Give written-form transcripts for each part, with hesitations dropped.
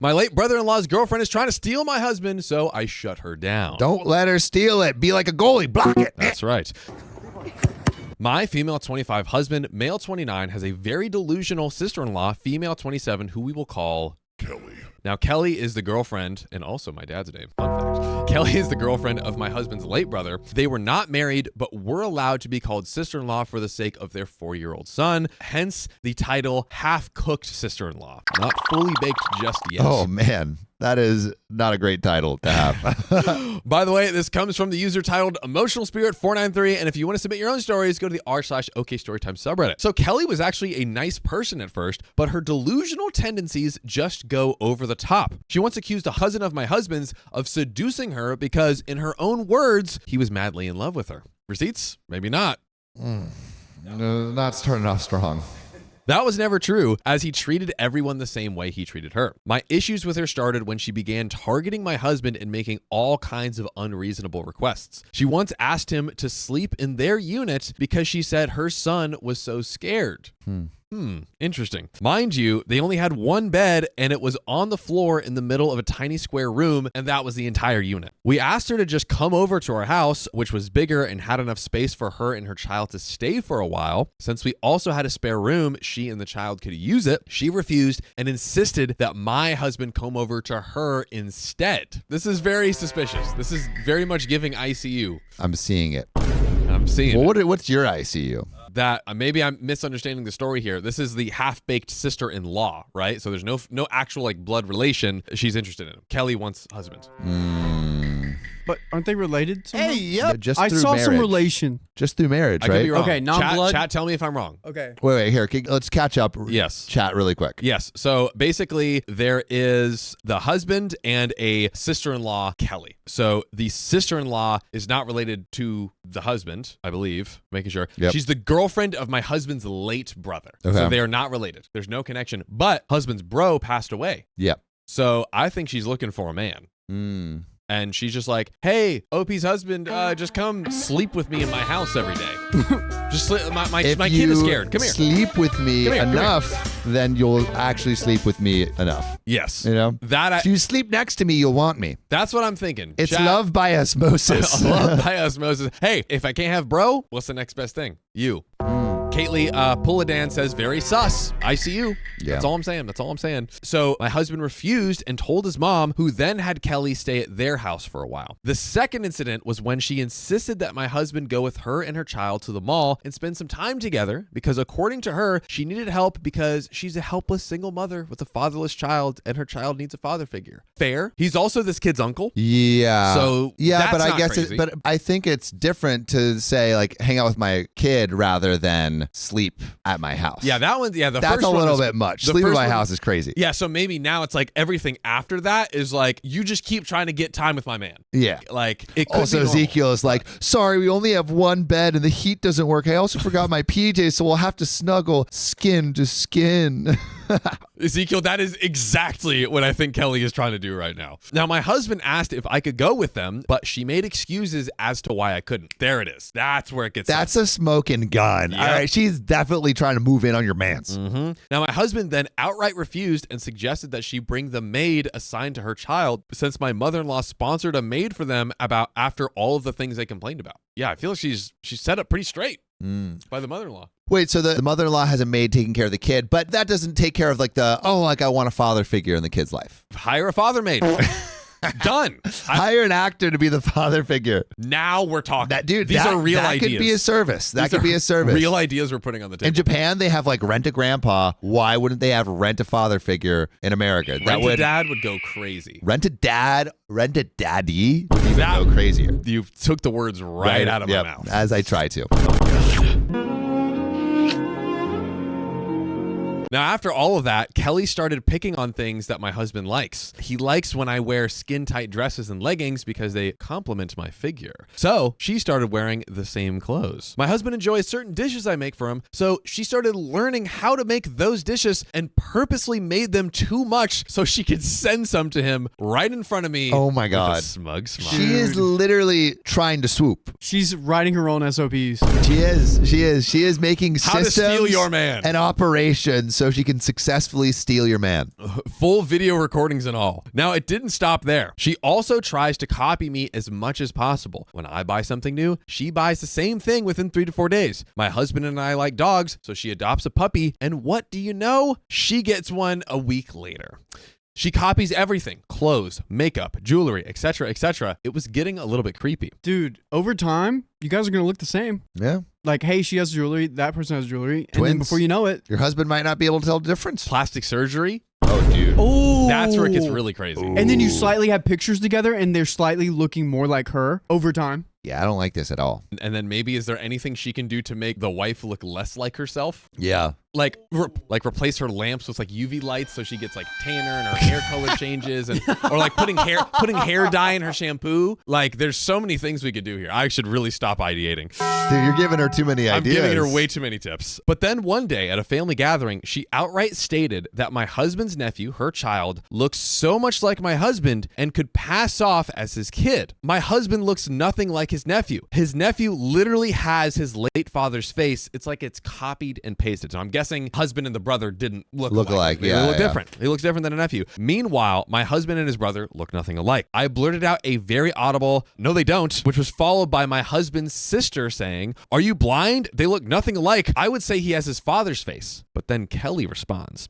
My late brother-in-law's girlfriend is trying to steal my husband, so I shut her down. Don't let her steal it. Be like a goalie. Block it. That's right. My female 25 husband, male 29, has a very delusional sister-in-law, female 27, who we will call Kelly. Now, Kelly is the girlfriend, and also my dad's name. Fun fact. Kelly is the girlfriend of my husband's late brother. They were not married, but were allowed to be called sister-in-law for the sake of their 4-year-old son. Hence the title half-cooked sister-in-law. Not fully baked just yet. Oh, man. That is not a great title to have. By the way, this comes from the user titled Emotional Spirit 493. And if you want to submit your own stories, go to the r/OKStorytime subreddit. So Kelly was actually a nice person at first, but her delusional tendencies just go over the top. She once accused a cousin of my husband's of seducing her because, in her own words, he was madly in love with her. Receipts? Maybe not. Not starting off strong. That was never true, as he treated everyone the same way he treated her. My issues with her started when she began targeting my husband and making all kinds of unreasonable requests. She once asked him to sleep in their unit because she said her son was so scared. Interesting. Mind you, they only had one bed and it was on the floor in the middle of a tiny square room, and that was the entire unit. We asked her to just come over to our house, which was bigger and had enough space for her and her child to stay for a while. Since we also had a spare room, she and the child could use it. She refused and insisted that my husband come over to her instead. This is very suspicious. This is very much giving ICU. I'm seeing it. I'm seeing it. What's your ICU? That maybe I'm misunderstanding the story here. This is the half-baked sister-in-law, right? So there's no actual like blood relation. She's interested in him. Kelly wants husband. But aren't they related somehow? Hey, yep. Just I through saw marriage. some relation. Just through marriage, I could right? be wrong. Okay, non-blood? Chat, tell me if I'm wrong. Okay. Wait, here. Let's catch up. Yes. Chat really quick. Yes. So basically, there is the husband and a sister-in-law, Kelly. So the sister-in-law is not related to the husband, I believe, making sure. Yep. She's the girlfriend of my husband's late brother. Okay. So they are not related. There's no connection. But husband's bro passed away. Yep. So I think she's looking for a man. And she's just like, hey, OP's husband, just come sleep with me in my house every day. Just sleep. My kid is scared. Come here. Sleep with me Come here. enough, then you'll actually sleep with me enough. Yes. You know? If you sleep next to me, you'll want me. That's what I'm thinking. It's Chat, love by osmosis. love by osmosis. Hey, if I can't have bro, what's the next best thing? You. Kaylee Pulladan says, very sus. I see you. Yeah. That's all I'm saying. That's all I'm saying. So my husband refused and told his mom, who then had Kelly stay at their house for a while. The second incident was when she insisted that my husband go with her and her child to the mall and spend some time together because, according to her, she needed help because she's a helpless single mother with a fatherless child and her child needs a father figure. Fair. He's also this kid's uncle. Yeah. So yeah, that's but I not guess crazy. but I think it's different to say like hang out with my kid rather than sleep at my house. Yeah, that one. Yeah, the that's first a one little is- bit much. the Sleep at first my one- house is crazy. Yeah, so maybe now it's like everything after that is like you just keep trying to get time with my man. Yeah. Like it could Also, be normal. Ezekiel is like, sorry, we only have one bed and the heat doesn't work. I also forgot my PJs, so we'll have to snuggle skin to skin. Ezekiel, that is exactly what I think Kelly is trying to do right now. Now, my husband asked if I could go with them, but she made excuses as to why I couldn't. There it is. That's where it gets. That's a smoking gun. Yep. All right, she's definitely trying to move in on your mans. Now, my husband then outright refused and suggested that she bring the maid assigned to her child, since my mother-in-law sponsored a maid for them after all of the things they complained about. Yeah, I feel like she's set up pretty straight by the mother-in-law. Wait, so the mother-in-law has a maid taking care of the kid, but that doesn't take care of like I want a father figure in the kid's life. Hire a father maid. Done. Hire an actor to be the father figure. Now we're talking. These are real ideas. That could be a service. That These could are be a service. Real ideas we're putting on the table. In Japan, they have like rent a grandpa. Why wouldn't they have rent a father figure in America? Rent a dad would go crazy. Rent a dad, rent a daddy would even go crazier. You took the words right out of my mouth. As I try to. Now, after all of that, Kelly started picking on things that my husband likes. He likes when I wear skin-tight dresses and leggings because they complement my figure. So she started wearing the same clothes. My husband enjoys certain dishes I make for him, so she started learning how to make those dishes and purposely made them too much so she could send some to him right in front of me. Oh my with God. a smug smile. She is literally trying to swoop. She's writing her own SOPs. She is. She is making How to systems steal your man. and operations so she can successfully steal your man. Full video recordings and all. Now, it didn't stop there. She also tries to copy me as much as possible. When I buy something new, she buys the same thing within 3 to 4 days. My husband and I like dogs, so she adopts a puppy, and what do you know? She gets one a week later. She copies everything: clothes, makeup, jewelry, etc., etc. It was getting a little bit creepy. Dude, over time, you guys are going to look the same. Yeah. Like, hey, she has jewelry, that person has jewelry, and Twins. then before you know it, Your husband might not be able to tell the difference. Plastic surgery? Oh, dude. oh, That's where it gets really crazy. And then you slightly have pictures together, and they're slightly looking more like her over time. Yeah, I don't like this at all. And then maybe, is there anything she can do to make the wife look less like herself? Yeah. Like replace her lamps with like UV lights so she gets like tanner and her hair color changes, and or like putting hair dye in her shampoo. Like, there's so many things we could do here. I should really stop ideating. Dude, you're giving her too many ideas. I'm giving her way too many tips. But then one day at a family gathering, she outright stated that my husband's nephew, her child, looks so much like my husband and could pass off as his kid. My husband looks nothing like his nephew. His nephew literally has his late father's face. It's like it's copied and pasted. So I'm guessing husband and the brother didn't look alike. They look different. He looks different than a nephew. Meanwhile, my husband and his brother look nothing alike. I blurted out a very audible, "No, they don't," which was followed by my husband's sister saying, "Are you blind? They look nothing alike. I would say he has his father's face." But then Kelly responds,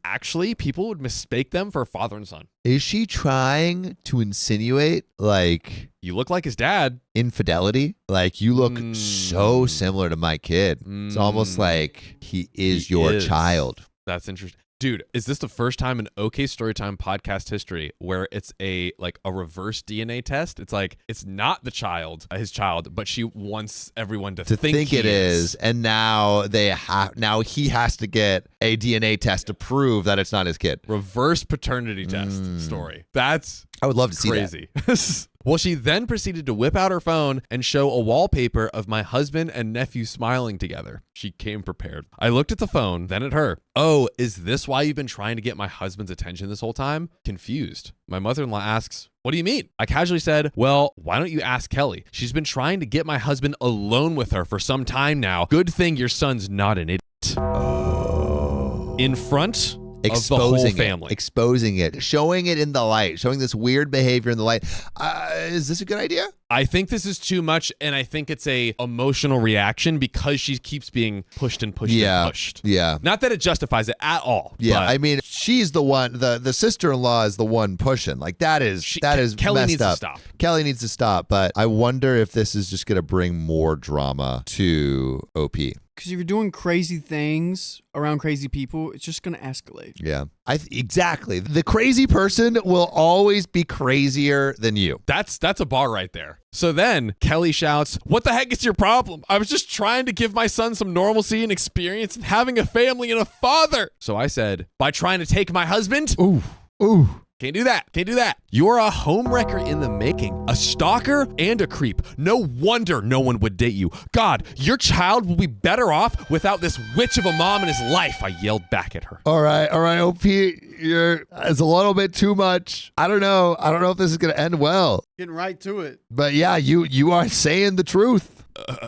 actually, people would mistake them for father and son. Is she trying to insinuate, like, You look like his dad. infidelity? Like, you look so similar to my kid. It's almost like he is your child. That's interesting. Dude, is this the first time in OK Storytime podcast history where it's a reverse DNA test? It's like, it's not the child, his child, but she wants everyone to think it is. And now now he has to get a DNA test to prove that it's not his kid. Reverse paternity test story. That's I would love to see crazy. Well, she then proceeded to whip out her phone and show a wallpaper of my husband and nephew smiling together. She came prepared. I looked at the phone, then at her. "Oh, is this why you've been trying to get my husband's attention this whole time?" Confused. My mother-in-law asks, "What do you mean?" I casually said, "Well, why don't you ask Kelly? She's been trying to get my husband alone with her for some time now. Good thing your son's not an idiot." In front of the whole family. Exposing it, showing it in the light, showing this weird behavior in the light. Is this a good idea? I think this is too much, and I think it's a emotional reaction because she keeps being pushed and pushed and pushed. Yeah. Not that it justifies it at all. Yeah, but I mean, she's the one, the sister-in-law is the one pushing. Like, that is Kelly messed needs up. to stop. Kelly needs to stop, but I wonder if this is just going to bring more drama to OP. Because if you're doing crazy things around crazy people, it's just going to escalate. Yeah. Exactly. The crazy person will always be crazier than you. That's a bar right there. So then Kelly shouts, "What the heck is your problem? I was just trying to give my son some normalcy and experience and having a family and a father." So I said, "By trying to take my husband?" Ooh. Can't do that. Can't do that. You're a homewrecker in the making, a stalker and a creep. No wonder no one would date you. God, your child will be better off without this witch of a mom in his life, I yelled back at her. All right, OP, it's a little bit too much. I don't know if this is going to end well. Getting right to it. But yeah, you are saying the truth.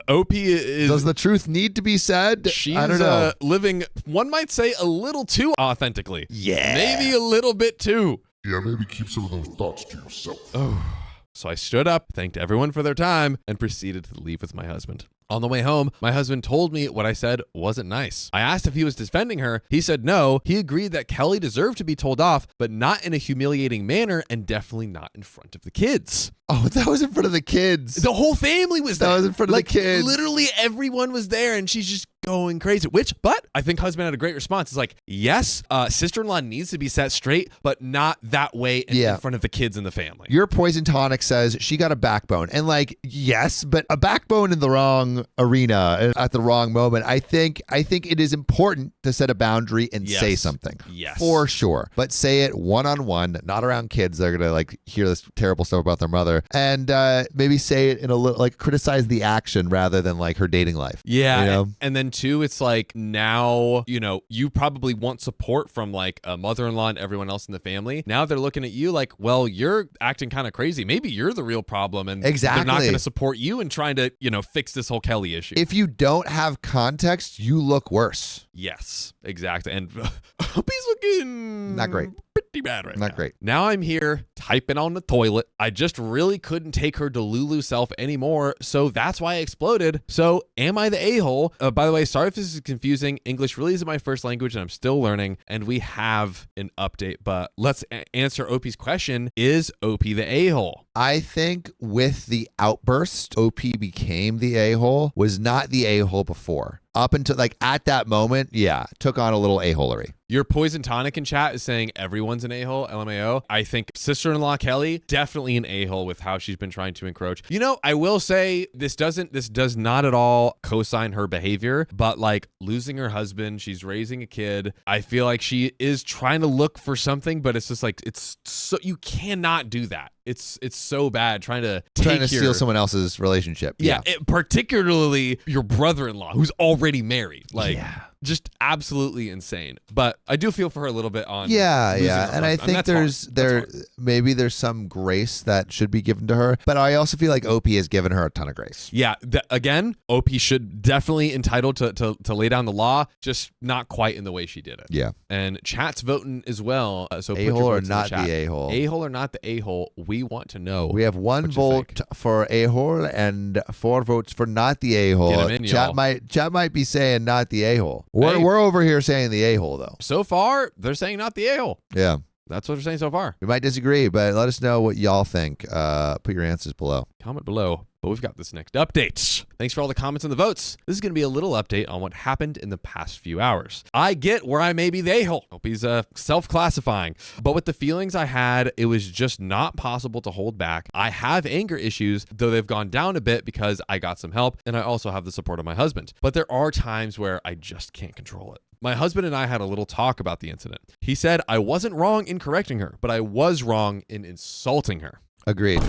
OP is... Does the truth need to be said? She's I don't know. living, one might say, a little too authentically. Yeah. Maybe a little bit too. Yeah, maybe keep some of those thoughts to yourself. So I stood up, thanked everyone for their time, and proceeded to leave with my husband. On the way home, my husband told me what I said wasn't nice. I asked if he was defending her. He said no. He agreed that Kelly deserved to be told off, but not in a humiliating manner and definitely not in front of the kids. Oh, that was in front of the kids. The whole family was there. That was in front of the kids. Literally everyone was there, and she's just going crazy. But I think husband had a great response. It's like, yes, sister-in-law needs to be set straight, but not that way in front of the kids and the family. Your poison tonic says she got a backbone. And like, yes, but a backbone in the wrong arena at the wrong moment. I think it is important to set a boundary and say something. Yes. For sure. But say it one-on-one, not around kids that are going to like hear this terrible stuff about their mother. And maybe say it in a little, like, criticize the action rather than like her dating life. Yeah. You know? And then too, it's like now, you probably want support from like a mother-in-law and everyone else in the family. Now they're looking at you like, well, you're acting kind of crazy. Maybe you're the real problem, and they're not going to support you in trying to, fix this whole Kelly issue. If you don't have context, you look worse. Yes, exactly. And he's looking not great. Pretty bad right now. Not great. Now I'm here typing on the toilet. I just really couldn't take her Delulu self anymore, so that's why I exploded. So am I the a-hole? By the way, sorry if this is confusing. English really isn't my first language, and I'm still learning, and we have an update, but let's answer OP's question. Is OP the a-hole? I think with the outburst, OP became the a-hole, was not the a-hole before. Up until at that moment, yeah, took on a little a-holery. Your Poison Tonic in chat is saying everyone's an a-hole, LMAO. I think sister-in-law Kelly, definitely an a-hole with how she's been trying to encroach. I will say this does not at all co-sign her behavior, but losing her husband, she's raising a kid. I feel like she is trying to look for something, but it's just it's so, you cannot do that. It's so bad trying to steal someone else's relationship. Yeah. Particularly your brother-in-law who's already married. Just absolutely insane. But I do feel for her a little bit on and I think maybe there's some grace that should be given to her, but I also feel like OP has given her a ton of grace. Yeah, again, OP should definitely entitled to lay down the law, just not quite in the way she did it. Yeah. And chat's voting as well. So a-hole or not the a-hole? A-hole or not the a-hole? We want to know. We have 1 vote for a-hole and 4 votes for not the a-hole. Get 'em in, Chat might be saying not the a-hole. We're over here saying the a-hole, though. So far, they're saying not the a-hole. Yeah. That's what they're saying so far. We might disagree, but let us know what y'all think. Put your answers below. Comment below. But we've got this next update. Thanks for all the comments and the votes. This is going to be a little update on what happened in the past few hours. I get where I may be the a-hole. Hope he's self-classifying. But with the feelings I had, it was just not possible to hold back. I have anger issues, though they've gone down a bit because I got some help, and I also have the support of my husband. But there are times where I just can't control it. My husband and I had a little talk about the incident. He said I wasn't wrong in correcting her, but I was wrong in insulting her. Agreed.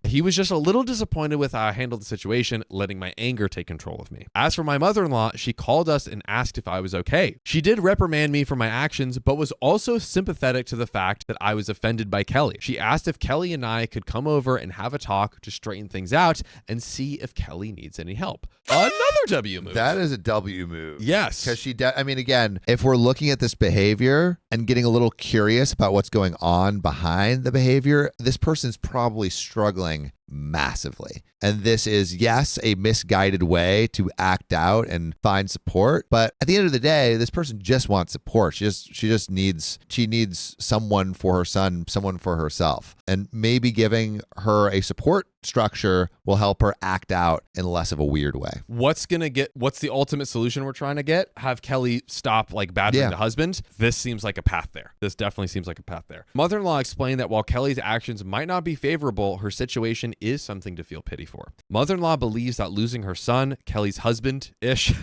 He was just a little disappointed with how I handled the situation, letting my anger take control of me. As for my mother-in-law, she called us and asked if I was okay. She did reprimand me for my actions, but was also sympathetic to the fact that I was offended by Kelly. She asked if Kelly and I could come over and have a talk to straighten things out and see if Kelly needs any help. Another W move. That is a W move. Yes. Because again, if we're looking at this behavior and getting a little curious about what's going on behind the behavior, this person's probably struggling massively. And this is, yes, a misguided way to act out and find support. But at the end of the day, this person just wants support. She just needs someone for her son, someone for herself. And maybe giving her a support structure will help her act out in less of a weird way. What's the ultimate solution we're trying to get? Have Kelly stop badgering the husband? This seems like a path there. This definitely seems like a path there. Mother-in-law explained that while Kelly's actions might not be favorable, her situation is something to feel pity for. Mother-in-law believes that losing her son, Kelly's husband-ish,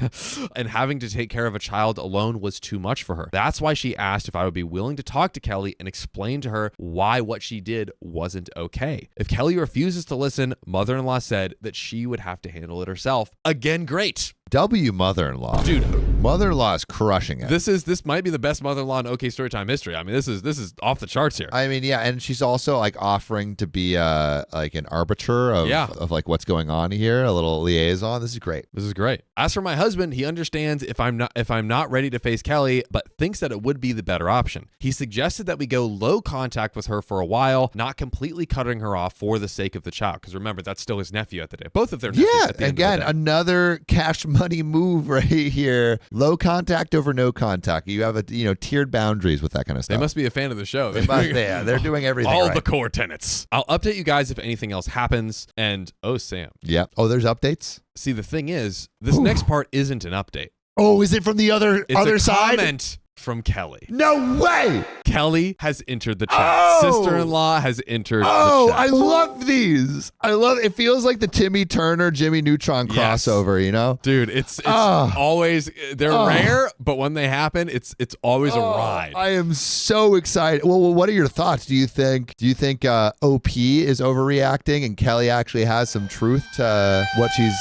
and having to take care of a child alone was too much for her. That's why she asked if I would be willing to talk to Kelly and explain to her why what she did wasn't okay. If Kelly refuses to listen, mother-in-law said that she would have to handle it herself. Again, great. W mother-in-law. Dude, mother-in-law is crushing it. This might be the best mother-in-law in OK Storytime history. I mean, this is off the charts here. I mean, yeah, and she's also offering to be an arbiter of what's going on here, a little liaison. This is great. This is great. As for my husband, he understands if I'm not ready to face Kelly, but thinks that it would be the better option. He suggested that we go low contact with her for a while, not completely cutting her off for the sake of the child. Because remember, that's still his nephew at the day. Both of their nephews at the end again, of the day. Another cash money move right here. Low contact over no contact. You have tiered boundaries with that kind of stuff. They must be a fan of the show. They're doing everything all right. The core tenets. I'll update you guys if anything else happens. And Sam. Yeah. Oh, there's updates? See, the thing is, this next part isn't an update. Oh, is it from the other side? Comment from Kelly. No way! Kelly has entered the chat. Sister-in-law has entered the chat. I love these. It feels like the Timmy Turner, Jimmy Neutron crossover, you know? Dude, it's always, they're rare, but when they happen, it's always a ride. I am so excited. Well, what are your thoughts? Do you think OP is overreacting and Kelly actually has some truth to what she's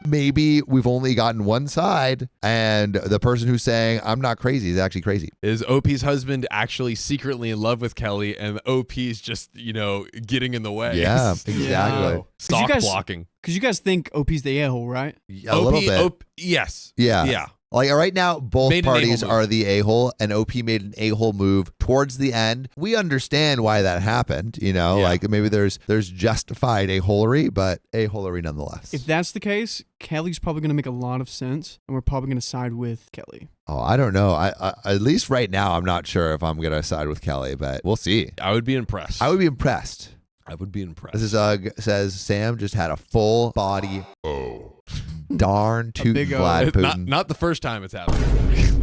maybe we've only gotten one side, and the person who's saying I'm not crazy is actually crazy. Is OP's husband actually secretly in love with Kelly, and OP's just, getting in the way? Yeah, exactly. Wow. Stalk you guys- blocking. Because you guys think OP's the a-hole, right? A little bit. Yes. Yeah. Yeah. Like right now, both Made an parties a-hole move. are the a-hole, and OP made an a-hole move towards the end. We understand why that happened, Yeah. like maybe there's justified a-holery, but a-holery nonetheless. If that's the case, Kelly's probably going to make a lot of sense, and we're probably going to side with Kelly. Oh, I don't know. I at least right now, I'm not sure if I'm gonna side with Kelly, but we'll see. I would be impressed. I would be impressed. I would be impressed. This is says Sam just had a full body. Oh. Darn tootin' big O. Vlad Putin. Not the first time it's happened.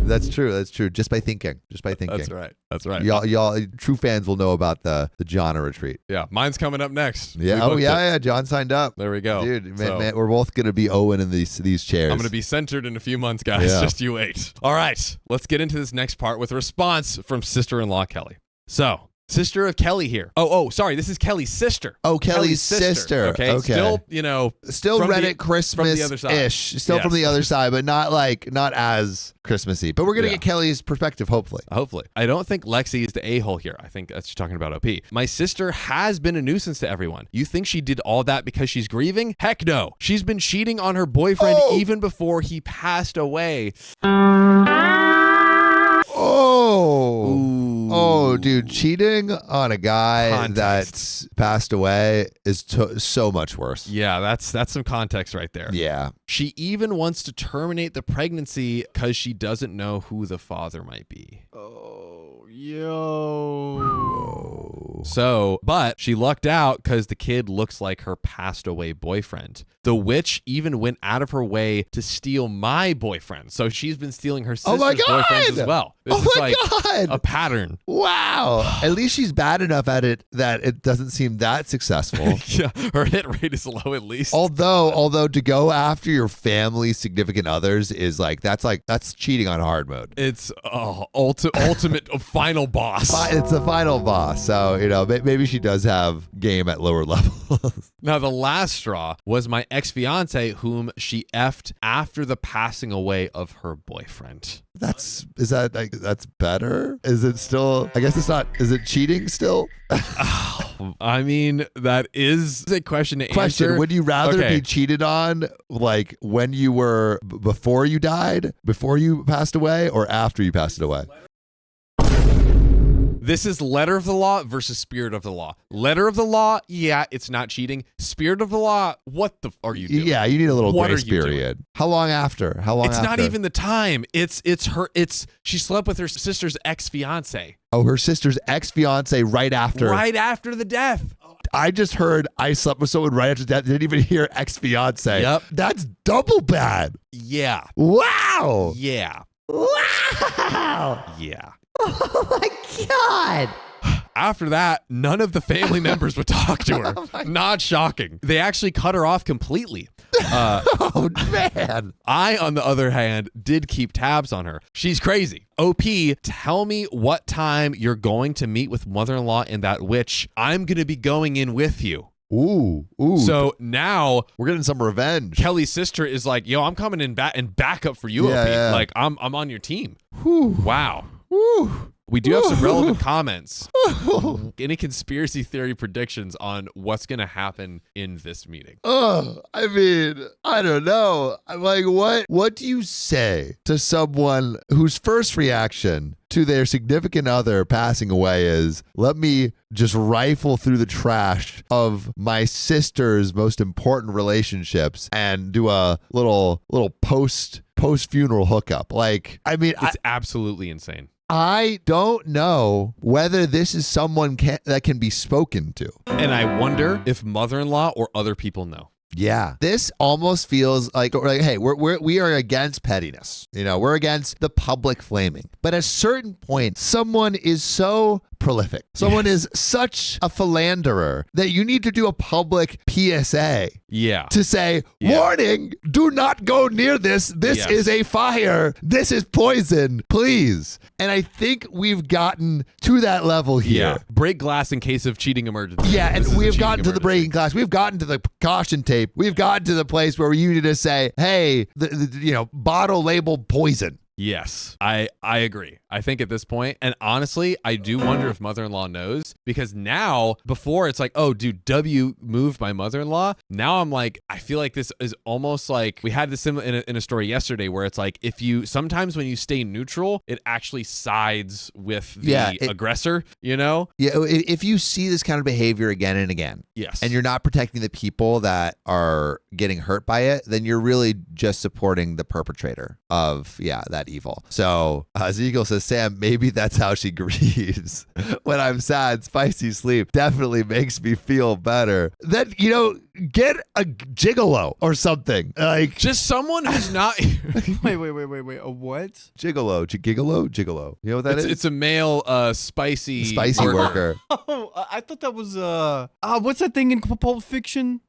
That's true. That's true. Just by thinking. That's right. Y'all, true fans will know about the Jonna retreat. Yeah, mine's coming up next. Yeah. We Oh booked yeah, it. yeah. John signed up. There we go. Dude, So, man, we're both gonna be Owen in these chairs. I'm going to be centered in a few months, guys. Yeah. Just you wait. All right, let's get into this next part with a response from sister-in-law Kelly. So, sister of Kelly here. Oh, sorry. This is Kelly's sister. Oh, Kelly's sister. Okay. Okay. Still, Still from Reddit from the other side. Christmas-ish. Still from Yes. the other side, but not as Christmassy. But we're gonna Yeah. get Kelly's perspective, hopefully. Hopefully. I don't think Lexi is the a-hole here. I think that's talking about OP. My sister has been a nuisance to everyone. You think she did all that because she's grieving? Heck no. She's been cheating on her boyfriend even before he passed away. Oh, dude, cheating on a guy Context. that's passed away is so much worse. Yeah, that's some context right there. Yeah. She even wants to terminate the pregnancy because she doesn't know who the father might be. Oh, yo. So, but she lucked out because the kid looks like her passed away boyfriend. The witch even went out of her way to steal my boyfriend. So she's been stealing her sister's my God! boyfriends as well. This Oh is my like God! a pattern. Wow. At least she's bad enough at it that it doesn't seem that successful. Yeah, her hit rate is low at least. Although to go after your family's significant others is that's cheating on hard mode. It's ultimate final boss. It's the final boss. So, maybe she does have game at lower levels. Now, the last straw was my ex-fiance, whom she effed after the passing away of her boyfriend. That's better? Is it still, I guess it's not, is it cheating still? I mean, that is a question to answer. Would you rather Okay. be cheated on like when you were, before you died, before you passed away, or after you passed away? This is letter of the law versus spirit of the law. Letter of the law, yeah, it's not cheating. Spirit of the law, what the are you doing? Yeah, you need a little What grace are you doing? period. How long after? It's not even the time. She slept with her sister's ex-fiance. Oh, her sister's ex-fiance right after. Right after the death. I just heard I slept with someone right after death. Didn't even hear ex-fiance. Yep. That's double bad. Yeah. Wow. Yeah. Wow. Yeah. Oh my God. After that, none of the family members would talk to her. Not shocking. They actually cut her off completely. Oh, man. I, on the other hand, did keep tabs on her. She's crazy. OP, tell me what time you're going to meet with mother-in-law and that witch. I'm going to be going in with you. Ooh. So now We're getting some revenge. Kelly's sister is like, yo, I'm coming in back up for you, Yeah, OP. yeah. Like, I'm on your team. Whew. Wow. Whew. We do have some relevant comments. Any conspiracy theory predictions on what's going to happen in this meeting? I mean, I don't know. I'm like, what do you say to someone whose first reaction to their significant other passing away is, let me just rifle through the trash of my sister's most important relationships and do a little post-funeral hookup? Like, I mean, It's absolutely insane. I don't know whether this is someone that can be spoken to. And I wonder if mother-in-law or other people know. Yeah, this almost feels like hey, we are against pettiness. We're against the public flaming. But at a certain point, someone is so prolific. Someone is such a philanderer that you need to do a public PSA Yeah. to say, warning, do not go near this. This is a fire. This is poison. Please. And I think we've gotten to that level here. Yeah. Break glass in case of cheating emergency. Yeah, and This is a we've cheating gotten to the emergency. breaking glass. We've gotten to the caution tape. We've gotten to the place where you need to say, hey, bottle labeled poison. Yes, I agree. I think at this point, and honestly, I do wonder if mother-in-law knows, because now, before it's like, oh, dude, W moved my mother-in-law. Now I'm like, I feel like this is almost like, we had this in a story yesterday where it's like, sometimes when you stay neutral, it actually sides with the aggressor, you know? Yeah, if you see this kind of behavior again and again, Yes. and you're not protecting the people that are getting hurt by it, then you're really just supporting the perpetrator of, that evil. So Ezekiel says, Sam, maybe that's how she grieves. When I'm sad, spicy sleep definitely makes me feel better. Then, get a gigolo or something. Like, just someone who's not. Wait. A what? gigolo. You know what that is? It's a male spicy worker. Oh, I thought that was what's that thing in Pulp Fiction?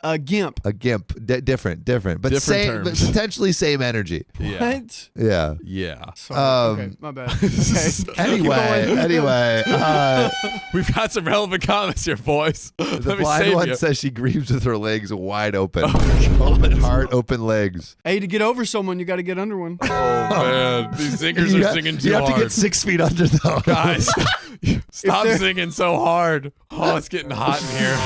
A gimp. A gimp. Different, but Different same, terms. but potentially same energy. Yeah. What? Yeah. Yeah. Sorry. Okay, my bad. Okay. Anyway, We've got some relevant comments here, boys. the Let me blind save one you. says she grieves with her legs wide open. God. Heart open legs. Hey, to get over someone, you got to get under one. Oh man, these singers are singing too You have hard. to get 6 feet under though. Guys, stop singing so hard. Oh, it's getting hot in here.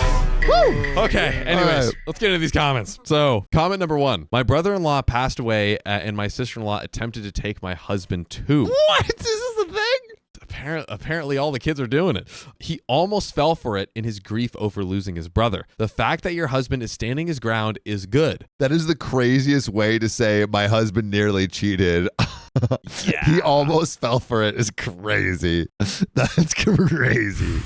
Okay, anyways, let's get into these comments. So, comment number 1. My brother-in-law passed away and my sister-in-law attempted to take my husband too. What? Is this a thing? Apparently all the kids are doing it. He almost fell for it in his grief over losing his brother. The fact that your husband is standing his ground is good. That is the craziest way to say my husband nearly cheated. Yeah. He almost fell for it is crazy. That's crazy.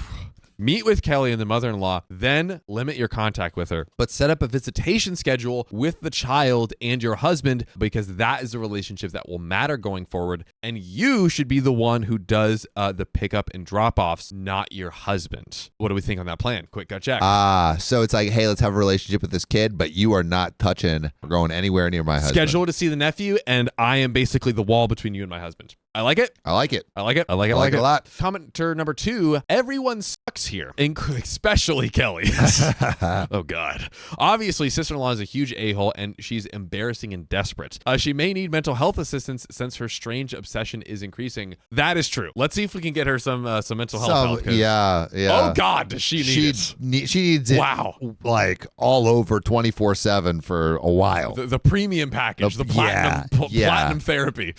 Meet with Kelly and the mother-in-law, then limit your contact with her. But set up a visitation schedule with the child and your husband, because that is a relationship that will matter going forward. And you should be the one who does the pickup and drop-offs, not your husband. What do we think on that plan? Quick gut check. So it's like, hey, let's have a relationship with this kid, but you are not touching or going anywhere near my husband. Schedule to see the nephew, and I am basically the wall between you and my husband. I like it. I like it. I like it. I like it. I like it a lot. Commenter number 2, everyone sucks here, especially Kelly. Oh, God. Obviously, sister-in-law is a huge a-hole, and she's embarrassing and desperate. She may need mental health assistance since her strange obsession is increasing. That is true. Let's see if we can get her some mental health help. Yeah. Oh, God, does she need it? She needs it. Wow. Like all over 24/7 for a while. The premium package, the platinum, platinum therapy.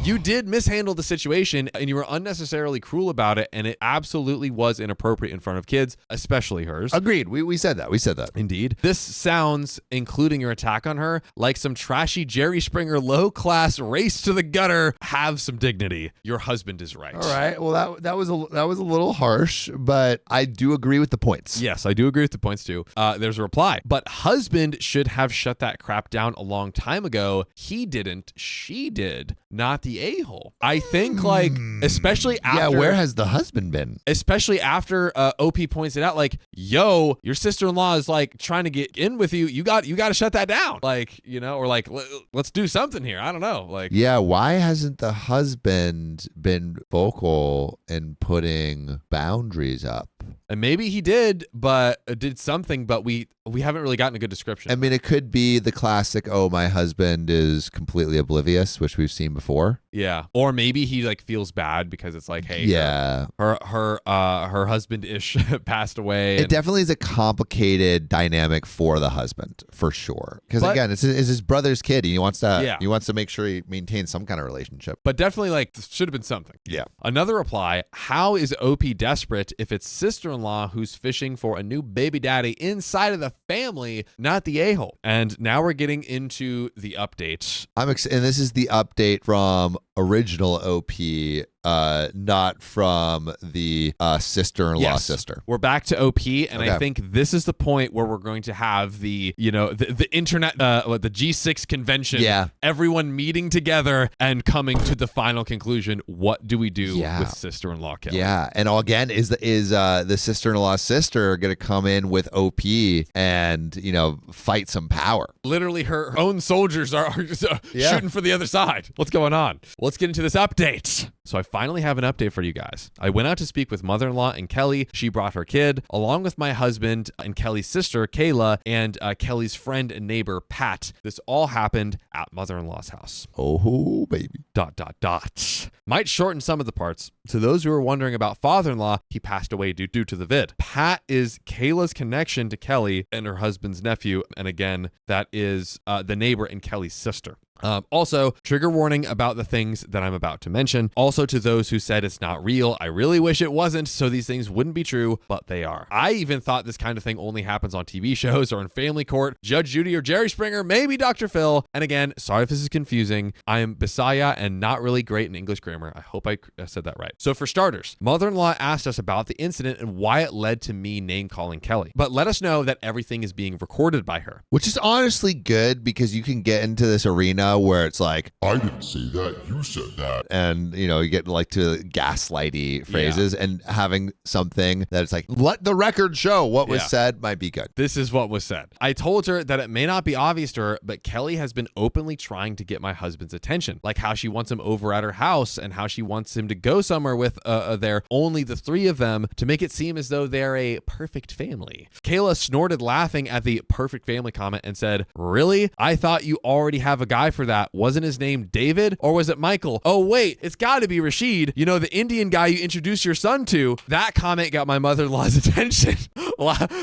You did mishandle the situation, and you were unnecessarily cruel about it, and it absolutely was inappropriate in front of kids, especially hers. Agreed. We said that. Indeed. This sounds, including your attack on her, like some trashy Jerry Springer low-class race to the gutter. Have some dignity. Your husband is right. All right. Well, that was a little harsh, but I do agree with the points. Yes, I do agree with the points too. There's a reply. But husband should have shut that crap down a long time ago. He didn't. She did. Not the a-hole. I think, like, especially after... Yeah, where has the husband been? Especially after OP points it out, like, yo, your sister-in-law is, like, trying to get in with you. You got to shut that down. Like, or like, let's do something here. I don't know. Like, yeah, why hasn't the husband been vocal in putting boundaries up? And maybe he did, but did something, but we haven't really gotten a good description. I mean, it could be the classic, oh, my husband is completely oblivious, which we've seen before. Yeah. Or maybe he like feels bad because it's like, hey, yeah, her husband-ish passed away. It definitely is a complicated dynamic for the husband, for sure. Because again, it's his brother's kid. And he wants to make sure he maintains some kind of relationship. But definitely, like, should have been something. Yeah. Another reply, how is OP desperate if it's sister-in-law who's fishing for a new baby daddy inside of the family, not the a-hole? And now we're getting into the update. And this is the update from original OP not from the sister-in-law sister. We're back to OP, and Okay. I think this is the point where we're going to have the internet, the G6 convention. Yeah. Everyone meeting together and coming to the final conclusion. What do we do with sister-in-law Kelly? Yeah, and again, is the sister-in-law's sister going to come in with OP and fight some power? Literally, her own soldiers are shooting for the other side. What's going on? Let's get into this update. So I finally have an update for you guys. I went out to speak with mother-in-law and Kelly. She brought her kid, along with my husband and Kelly's sister, Kayla, and Kelly's friend and neighbor, Pat. This all happened at mother-in-law's house. Oh, baby. ... Might shorten some of the parts. To those who are wondering about father-in-law, he passed away due to the vid. Pat is Kayla's connection to Kelly and her husband's nephew. And again, that is the neighbor and Kelly's sister. Also, trigger warning about the things that I'm about to mention. Also, to those who said it's not real, I really wish it wasn't, so these things wouldn't be true, but they are. I even thought this kind of thing only happens on TV shows or in Family Court, Judge Judy or Jerry Springer, maybe Dr. Phil. And again, sorry if this is confusing. I am Bisaya and not really great in English grammar. I hope I said that right. So for starters, mother-in-law asked us about the incident and why it led to me name-calling Kelly. But let us know that everything is being recorded by her. Which is honestly good because you can get into this arena where it's like, I didn't say that, you said that. and you get like to gaslighty phrases, and having something that it's like, let the record show what was said might be good. This is what was said. I told her that it may not be obvious to her, but Kelly has been openly trying to get my husband's attention, like how she wants him over at her house and how she wants him to go somewhere with only the three of them to make it seem as though they're a perfect family. Kayla snorted laughing at the perfect family comment and said, "Really? I thought you already have a guy for that. Wasn't his name David? Or was it Michael? Oh, wait, it's got to be Rashid. The Indian guy you introduced your son to." That comment got my mother-in-law's attention.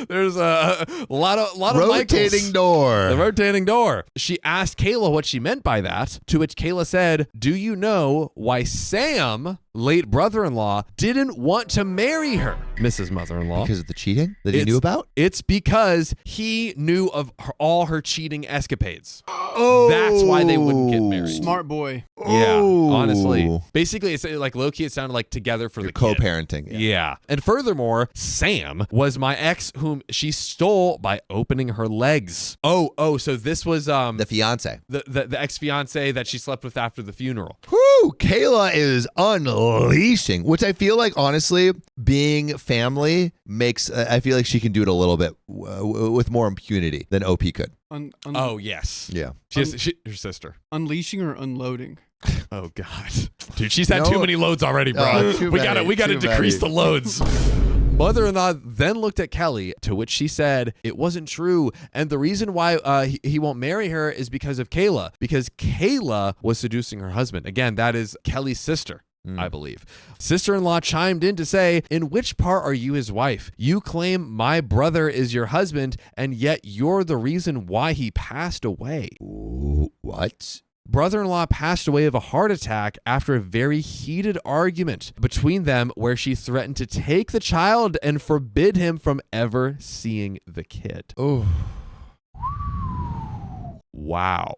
There's a lot of Rotating Michaels. door. The rotating door. She asked Kayla what she meant by that, to which Kayla said, "Do you know why Sam, late brother-in-law, didn't want to marry her, Mrs. Mother-in-law?" Because of the cheating that he knew about? It's because he knew of all her cheating escapades. Oh. That's why they wouldn't get married. Smart boy. Yeah, Oh. honestly. Basically, it's like low-key, it sounded like together for You're the kid. co-parenting. Yeah. And furthermore, Sam was my ex whom she stole by opening her legs. Oh, so this was The fiance. the ex-fiance that she slept with after the funeral. Whoo! Kayla is unleashing, which I feel like, honestly, being family makes, I feel like she can do it a little bit with more impunity than OP could. Oh, yes. Yeah. Her sister. Unleashing or unloading? Oh God, dude, she's had too many loads already, bro. Oh, we gotta too decrease many. the loads. Mother-in-law then looked at Kelly, to which she said it wasn't true, and the reason why he won't marry her is because of Kayla, because Kayla was seducing her husband. Again, that is Kelly's sister, I believe. Sister-in-law chimed in to say, "In which part are you his wife? You claim my brother is your husband, and yet you're the reason why he passed away." Ooh, what? Brother-in-law passed away of a heart attack after a very heated argument between them where she threatened to take the child and forbid him from ever seeing the kid. Oh. Wow.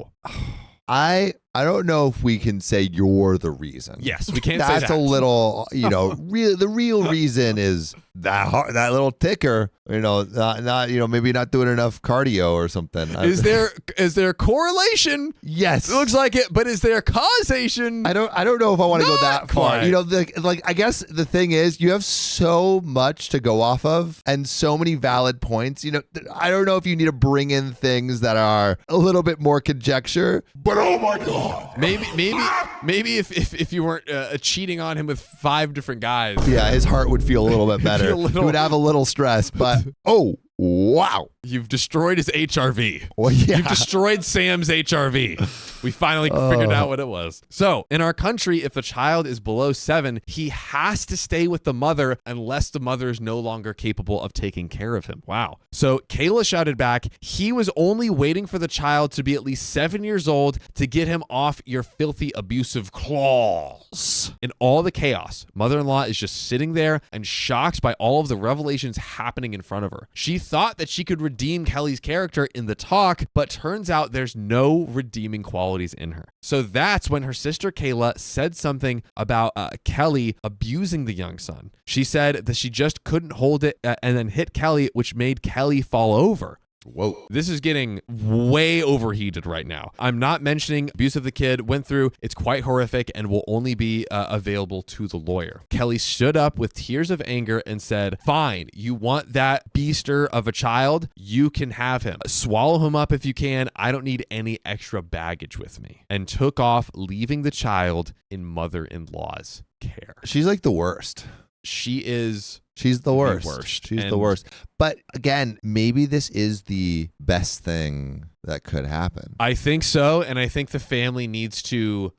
I don't know if we can say you're the reason. Yes, we can't say That's that. a little, the real reason is that little ticker, not maybe not doing enough cardio or something. Is there correlation? Yes. It looks like it, but is there causation? I don't know if I want to go that far. quite. I guess the thing is you have so much to go off of and so many valid points. I don't know if you need to bring in things that are a little bit more conjecture. But oh my god! Maybe if you weren't cheating on him with 5 different guys. Yeah, his heart would feel a little bit better. Feel a little- He would have a little stress, but wow. You've destroyed his HRV. Well, yeah. You've destroyed Sam's HRV. We finally figured out what it was. So, in our country, if the child is below 7, he has to stay with the mother unless the mother is no longer capable of taking care of him. Wow. So, Kayla shouted back, "He was only waiting for the child to be at least 7 years old to get him off your filthy, abusive claws." In all the chaos, mother-in-law is just sitting there and shocked by all of the revelations happening in front of her. She thought that she could redeem Kelly's character in the talk, but turns out there's no redeeming qualities in her. So that's when her sister Kayla said something about Kelly abusing the young son. She said that she just couldn't hold it and then hit Kelly, which made Kelly fall over. Whoa. This is getting way overheated right now. I'm not mentioning abuse of the kid went through. It's quite horrific and will only be available to the lawyer. Kelly stood up with tears of anger and said, fine, you want that beaster of a child? You can have him. Swallow him up if you can. I don't need any extra baggage with me. And took off, leaving the child in mother-in-law's care. She's like the worst. She's the worst. She's And the worst. But again, maybe this is the best thing that could happen. I think so, and I think the family needs to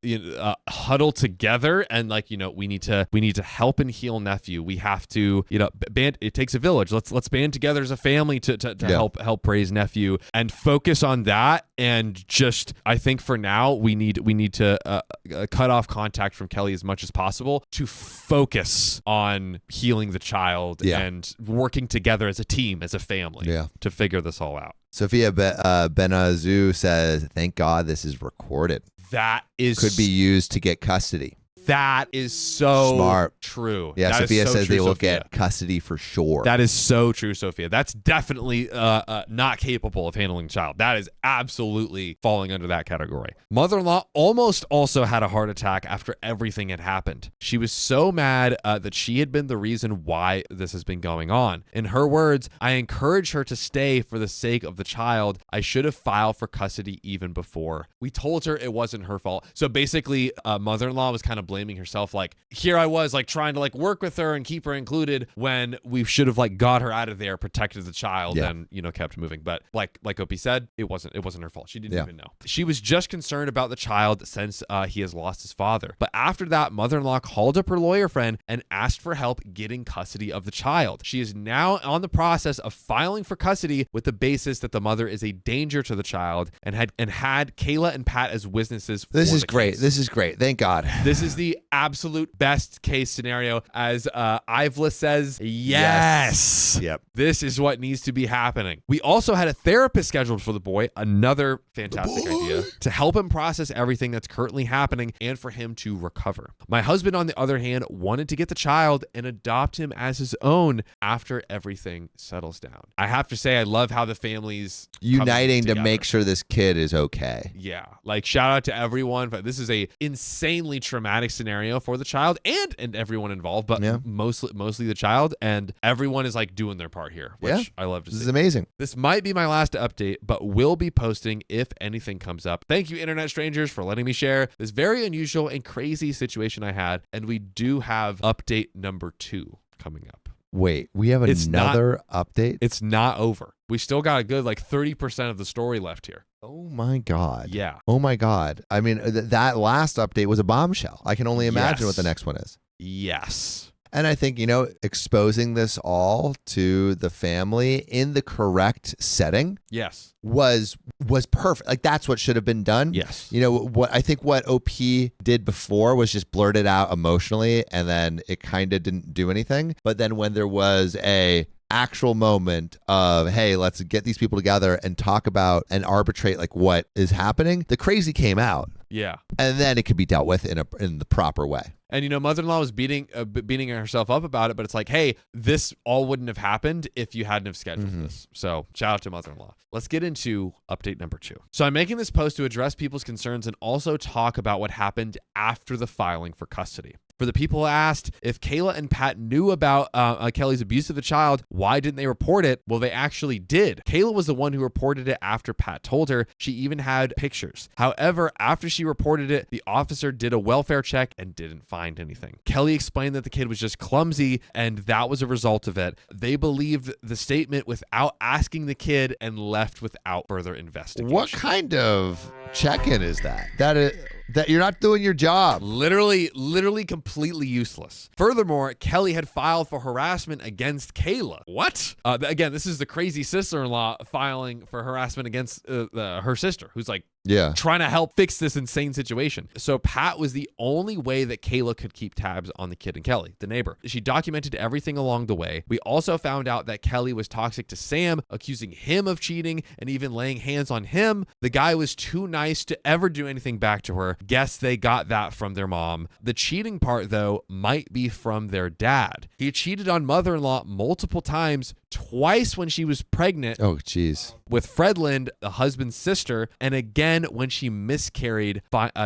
huddle together and we need to help and heal nephew. We have to band. It takes a village. Let's band together as a family to help praise nephew and focus on that. And just I think for now we need to cut off contact from Kelly as much as possible to focus on healing the child and working together as a team, as a family to figure this all out. Sophia Benazu says, thank God this is recorded. That could be used to get custody. That is so smart. True. Yeah, that Sophia says they will Sophia. get custody for sure. That is so true, Sophia. That's definitely not capable of handling a child. That is absolutely falling under that category. Mother-in-law almost also had a heart attack after everything had happened. She was so mad that she had been the reason why this has been going on. In her words, I encouraged her to stay for the sake of the child. I should have filed for custody even before. We told her it wasn't her fault. So basically, mother-in-law was kind of blaming herself, like, here I was trying to work with her and keep her included when we should have got her out of there, protected the child, and kept moving. But like Opie said, it wasn't her fault. She didn't even know. She was just concerned about the child since he has lost his father. But after that, mother-in-law called up her lawyer friend and asked for help getting custody of the child. She is now on the process of filing for custody with the basis that the mother is a danger to the child and had Kayla and Pat as witnesses. This is great. This is great. Thank God. This is the absolute best case scenario. As Ivla says, yes. Yep. This is what needs to be happening. We also had a therapist scheduled for the boy, another fantastic idea, to help him process everything that's currently happening and for him to recover. My husband, on the other hand, wanted to get the child and adopt him as his own after everything settles down. I have to say, I love how the family's uniting to make sure this kid is okay. Yeah. Shout out to everyone. But this is a insanely traumatic scenario for the child and everyone involved, but mostly the child, and everyone is doing their part here, which I love to see. This is amazing. This might be my last update, but will be posting if anything comes up. Thank you, internet strangers, for letting me share this very unusual and crazy situation I had, and we do have update number 2 coming up. Wait, we have another update? It's not over. We still got a good 30% of the story left here. Oh my God. Yeah. Oh my God. I mean, that last update was a bombshell. I can only imagine what the next one is. Yes. And I think, exposing this all to the family in the correct setting was perfect. That's what should have been done. Yes. What OP did before was just blurt it out emotionally, and then it kind of didn't do anything. But then when there was a actual moment of, hey, let's get these people together and talk about and arbitrate what is happening, the crazy came out. Yeah. And then it could be dealt with in the proper way. And mother-in-law was beating herself up about it, but it's hey, this all wouldn't have happened if you hadn't have scheduled this. So shout out to mother-in-law. Let's get into update number 2. So I'm making this post to address people's concerns and also talk about what happened after the filing for custody. For the people who asked if Kayla and Pat knew about Kelly's abuse of the child, why didn't they report it? Well, they actually did. Kayla was the one who reported it after Pat told her. She even had pictures. However, after she reported it, the officer did a welfare check and didn't find anything. Kelly explained that the kid was just clumsy and that was a result of it. They believed the statement without asking the kid and left without further investigation. What kind of check-in is that? That you're not doing your job. Literally completely useless. Furthermore, Kelly had filed for harassment against Kayla. What? Again, this is the crazy sister-in-law filing for harassment against her sister, who's Yeah. trying to help fix this insane situation. So Pat was the only way that Kayla could keep tabs on the kid and Kelly, the neighbor. She documented everything along the way. We also found out that Kelly was toxic to Sam, accusing him of cheating and even laying hands on him. The guy was too nice to ever do anything back to her. Guess they got that from their mom. The cheating part, though, might be from their dad. He cheated on mother-in-law multiple times, twice when she was pregnant Oh, jeez. with Fredland, the husband's sister, and again when she miscarried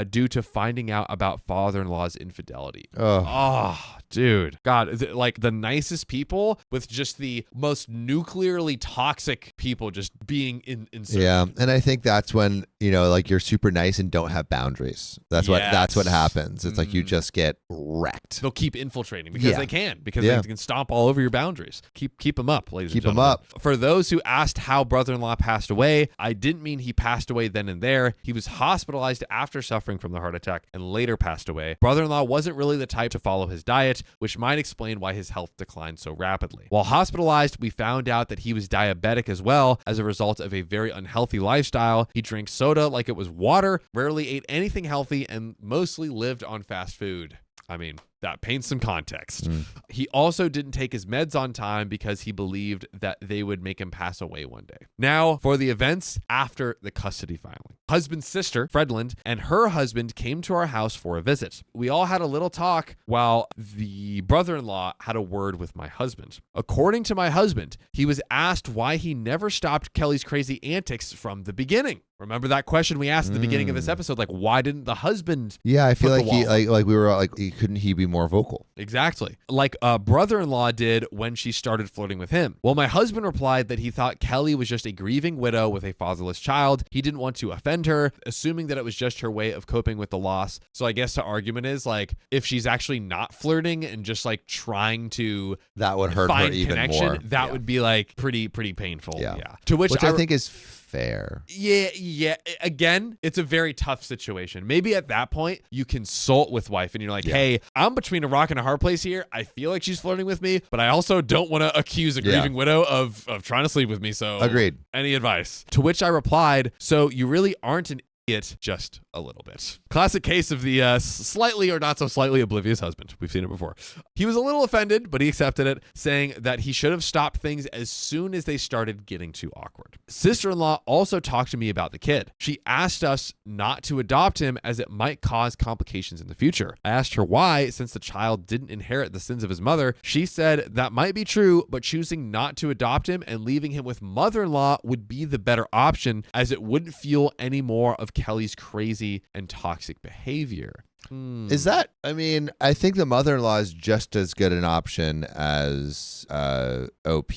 due to finding out about father-in-law's infidelity. Oh, dude. God, is it like the nicest people with just the most nuclearly toxic people just being in Yeah, and I think that's when, like you're super nice and don't have boundaries. That's what happens. It's like you just get wrecked. They'll keep infiltrating because they can, because they can stomp all over your boundaries. Keep them up, ladies and Keep them gentlemen. up. For those who asked how brother-in-law passed away, I didn't mean he passed away then and there. He was hospitalized after suffering from the heart attack and later passed away. Brother-in-law wasn't really the type to follow his diet, which might explain why his health declined so rapidly. While hospitalized, we found out that he was diabetic as well as a result of a very unhealthy lifestyle. He drank soda like it was water, rarely ate anything healthy, and mostly lived on fast food. I mean, that paints some context. He also didn't take his meds on time because he believed that they would make him pass away one day. Now, for the events after the custody filing. Husband's sister, Fredland, and her husband came to our house for a visit. We all had a little talk while the brother-in-law had a word with my husband. According to my husband, he was asked why he never stopped Kelly's crazy antics from the beginning. Remember that question we asked at the beginning of this episode? Like, why didn't the husband? Yeah, I feel put like the wall up? we were like, couldn't he be more vocal? Exactly. Like a brother-in-law did when she started flirting with him. Well, my husband replied that he thought Kelly was just a grieving widow with a fatherless child. He didn't want to offend her, assuming that it was just her way of coping with the loss. So I guess the argument is like, if she's actually not flirting and just like trying to That would hurt her find even connection, more. that would be like pretty painful. Yeah. To which I think is fair. Yeah. Again, it's a very tough situation. Maybe at that point you consult with wife and you're like, hey, I'm between a rock and a hard place here. I feel like she's flirting with me, but I also don't want to accuse a grieving widow of trying to sleep with me. So Agreed. Any advice? To which I replied, so you really aren't an idiot, just a little bit. Classic case of the slightly or not so slightly oblivious husband. We've seen it before. He was a little offended, but he accepted it, saying that he should have stopped things as soon as they started getting too awkward. Sister-in-law also talked to me about the kid. She asked us not to adopt him as it might cause complications in the future. I asked her why, since the child didn't inherit the sins of his mother. She said that might be true, but choosing not to adopt him and leaving him with mother-in-law would be the better option, as it wouldn't fuel any more of Kelly's crazy and toxic behavior. Is that, I think the mother-in-law is just as good an option as OP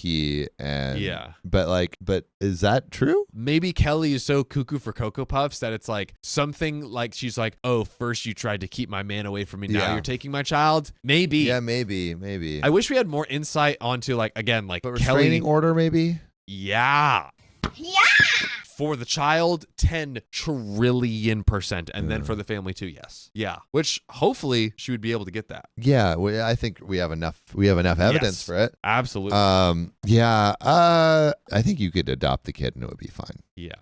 and but is that true? Maybe Kelly is so cuckoo for Cocoa Puffs that it's like something like she's like, oh, first you tried to keep my man away from me, now you're taking my child. Maybe. Yeah, maybe. I wish we had more insight onto like, again, like restraining order maybe? Yeah. For the child, 10 trillion%. And then for the family too, yes. Yeah. Which hopefully she would be able to get that. Yeah, I think we have enough evidence for it. Absolutely. I think you could adopt the kid and it would be fine. Yeah.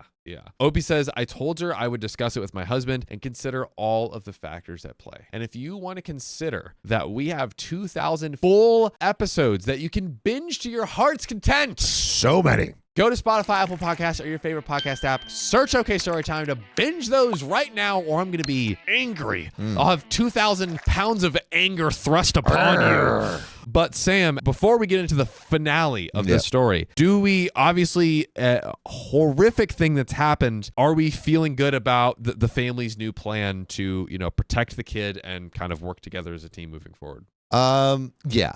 Opie says, I told her I would discuss it with my husband and consider all of the factors at play. And if you want to consider that we have 2,000 full episodes that you can binge to your heart's content. So many. Go to Spotify, Apple Podcasts, or your favorite podcast app. Search OK Storytime to binge those right now, or I'm going to be angry. I'll have 2,000 pounds of anger thrust upon you. But Sam, before we get into the finale of this story, do we obviously a horrific thing that's happened? Are we feeling good about the family's new plan to, protect the kid and kind of work together as a team moving forward? Yeah.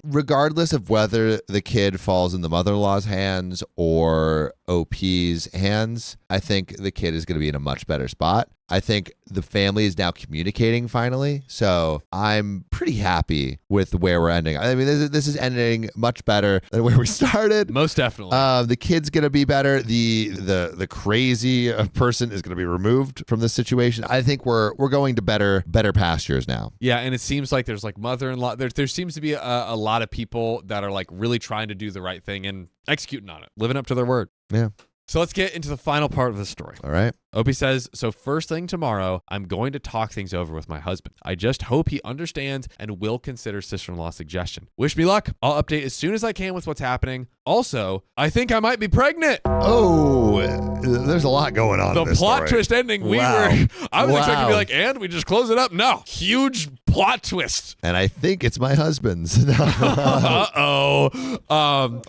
Regardless of whether the kid falls in the mother-in-law's hands or OP's hands, I think the kid is going to be in a much better spot. I think the family is now communicating finally. So I'm pretty happy with where we're ending. This is ending much better than where we started. Most definitely. The kid's going to be better. The crazy person is going to be removed from this situation. I think we're going to better pastures now. Yeah. And it seems like there's like mother-in-law. There seems to be a lot of people that are like really trying to do the right thing and executing on it, living up to their word. Yeah. So let's get into the final part of the story. All right. Opie says, so first thing tomorrow, I'm going to talk things over with my husband. I just hope he understands and will consider sister-in-law's suggestion. Wish me luck. I'll update as soon as I can with what's happening. Also, I think I might be pregnant. Oh, there's a lot going on. The in this plot story. twist ending. Wow. I was expecting to be Wow. like, and we just close it up. No, huge plot twist. And I think it's my husband's. Uh-oh.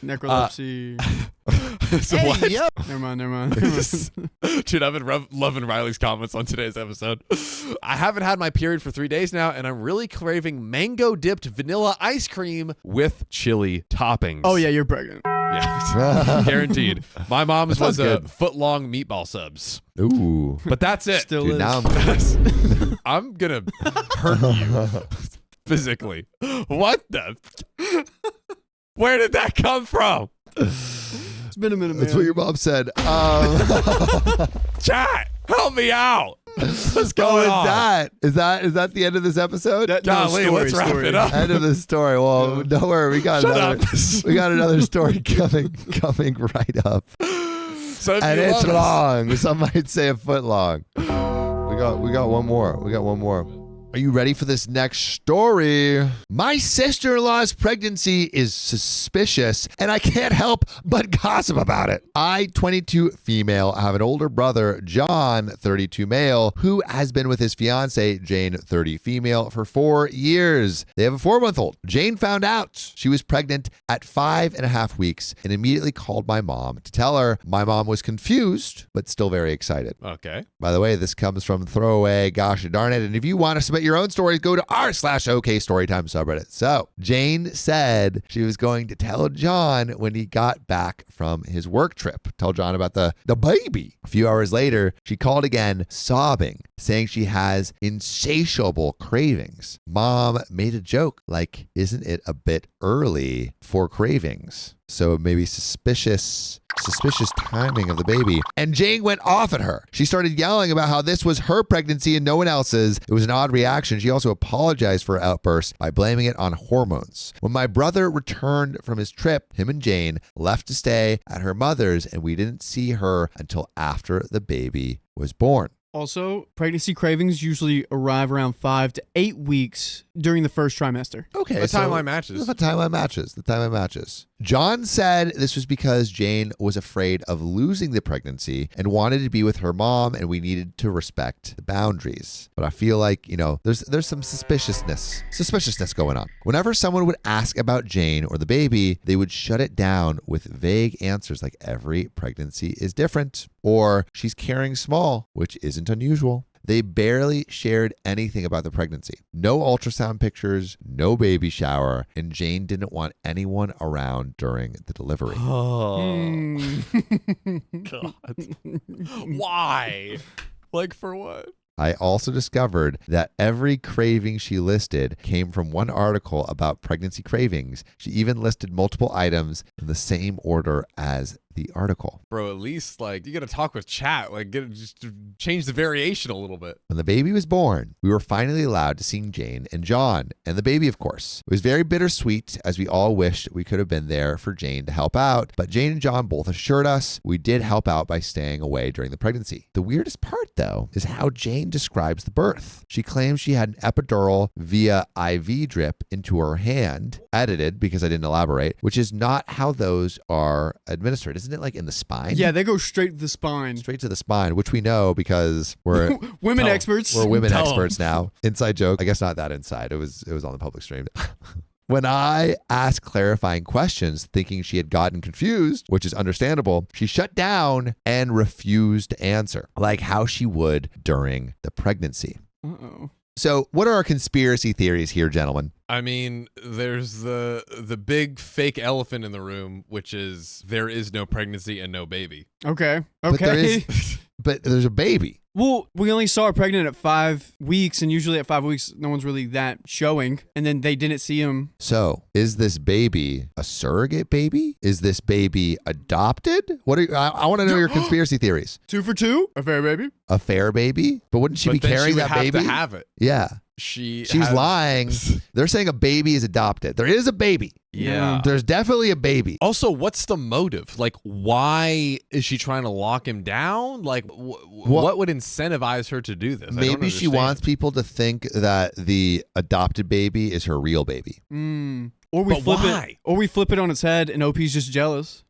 Necrolepsy. So what? Never mind. Dude, I've been loving Riley's comments on today's episode. I haven't had my period for 3 days now, and I'm really craving mango-dipped vanilla ice cream with chili toppings. Oh, yeah, you're pregnant. Yeah, guaranteed. My mom's That was sounds a good. foot-long meatball subs. Ooh. But that's it. Still Dude, is. now I'm I'm gonna hurt you physically. What the? Where did that come from? It's been a minute, man. That's what your mom said. Chat, help me out. What's Oh, going on? is that the end of this episode? Golly, let's wrap it up. End of the story. Well, don't worry, we got Shut another. up. We got another story coming right up, So if and you it's love us- long. Some might say a foot long. We got one more. Are you ready for this next story? My sister-in-law's pregnancy is suspicious, and I can't help but gossip about it. I, 22 female, have an older brother, John, 32 male, who has been with his fiance, Jane, 30 female, for 4 years. They have a 4-month-old. Jane found out she was pregnant at 5.5 weeks and immediately called my mom to tell her. My mom was confused, but still very excited. Okay. By the way, this comes from Throwaway Gosh Darn It. And if you want to submit your own stories, go to r/OK Storytime subreddit. So Jane said she was going to tell John when he got back from his work trip. Tell John about the baby. A few hours later, she called again, sobbing, saying she has insatiable cravings. Mom made a joke like, isn't it a bit early for cravings? So maybe suspicious timing of the baby. And Jane went off at her. She started yelling about how this was her pregnancy and no one else's. It was an odd reaction. She also apologized for her outburst by blaming it on hormones. When my brother returned from his trip, him and Jane left to stay at her mother's, and we didn't see her until after the baby was born. Also, pregnancy cravings usually arrive around 5 to 8 weeks during the first trimester. Okay. The timeline matches. The timeline matches. John said this was because Jane was afraid of losing the pregnancy and wanted to be with her mom, and we needed to respect the boundaries. But I feel like, there's some suspiciousness going on. Whenever someone would ask about Jane or the baby, they would shut it down with vague answers like every pregnancy is different, or she's carrying small, which isn't unusual. They barely shared anything about the pregnancy. No ultrasound pictures, no baby shower, and Jane didn't want anyone around during the delivery. Oh, God. Why? Like, for what? I also discovered that every craving she listed came from one article about pregnancy cravings. She even listed multiple items in the same order as the article. Bro, at least, you got to talk with chat. Just to change the variation a little bit. When the baby was born, we were finally allowed to see Jane and John, and the baby, of course. It was very bittersweet, as we all wished we could have been there for Jane to help out, but Jane and John both assured us we did help out by staying away during the pregnancy. The weirdest part, though, is how Jane describes the birth. She claims she had an epidural via IV drip into her hand, edited because I didn't elaborate, which is not how those are administered. Isn't it like in the spine? Yeah, they go straight to the spine. Straight to the spine, which we know because we're Women experts. we're women Tell 'em. experts now. Inside joke. I guess not that inside. It was on the public stream. When I asked clarifying questions, thinking she had gotten confused, which is understandable, she shut down and refused to answer, like how she would during the pregnancy. Uh-oh. So what are our conspiracy theories here, gentlemen? I mean, there's the big fake elephant in the room, which is there is no pregnancy and no baby. Okay. But there's a baby. Well, we only saw her pregnant at 5 weeks, and usually at 5 weeks, no one's really that showing. And then they didn't see him. So, is this baby a surrogate baby? Is this baby adopted? I want to know your conspiracy theories. 2 for 2? A fair baby? A fair baby? But wouldn't she be But then carrying she would that have baby? to have it. Yeah. she's lying. They're saying a baby is adopted. There is a baby. Yeah. There's definitely a baby. Also, what's the motive? Like, why is she trying to lock him down? Like, what would incentivize her to do this? Maybe she wants people to think that the adopted baby is her real baby. Or we flip why? it. Or we flip it on its head, and OP's just jealous.